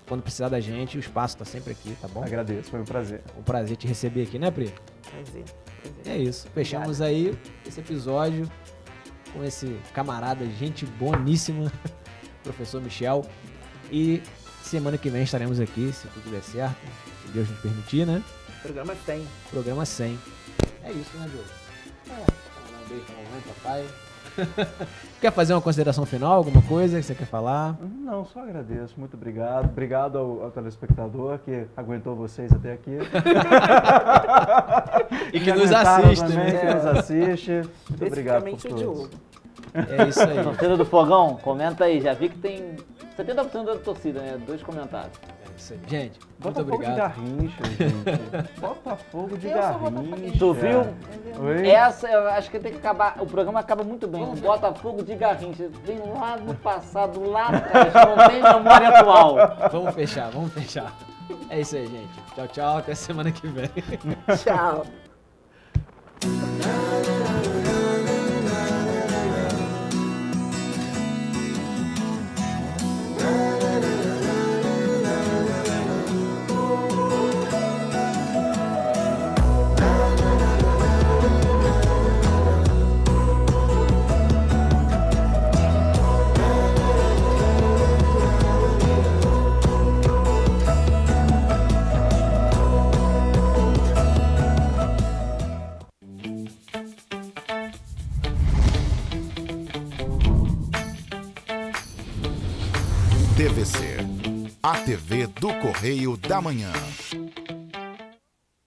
quando precisar da gente, o espaço está sempre aqui, tá bom? Agradeço, foi um prazer. Um prazer te receber aqui, né, Pri? Prazer. É isso, fechamos aí esse episódio com esse camarada, gente boníssima, professor Michel. E semana que vem estaremos aqui, se tudo der certo, se Deus nos permitir, né? Programa 100. Programa 100. É isso, né, Diogo? Um beijo pra mamãe, papai. Quer fazer uma consideração final, alguma coisa que você quer falar? Não, só agradeço. Muito obrigado. Obrigado ao telespectador que aguentou vocês até aqui. E que nos assiste também. né? Que nos assiste. Muito obrigado por tudo. É isso aí. Torcida do Fogão, comenta aí. Já vi que tem 70% da torcida, né? 2 comentários. É isso aí. Gente, muito Botafogo obrigado. de Garrincha, gente. Botafogo de Garrincha. Tu viu? Oi? Essa eu acho que tem que acabar. O programa acaba muito bem. Botafogo de Garrincha. Vem lá no passado, lá atrás. Não tem memória atual. Vamos fechar. É isso aí, gente. Tchau, tchau. Até semana que vem. Tchau. TVC, a TV do Correio da Manhã.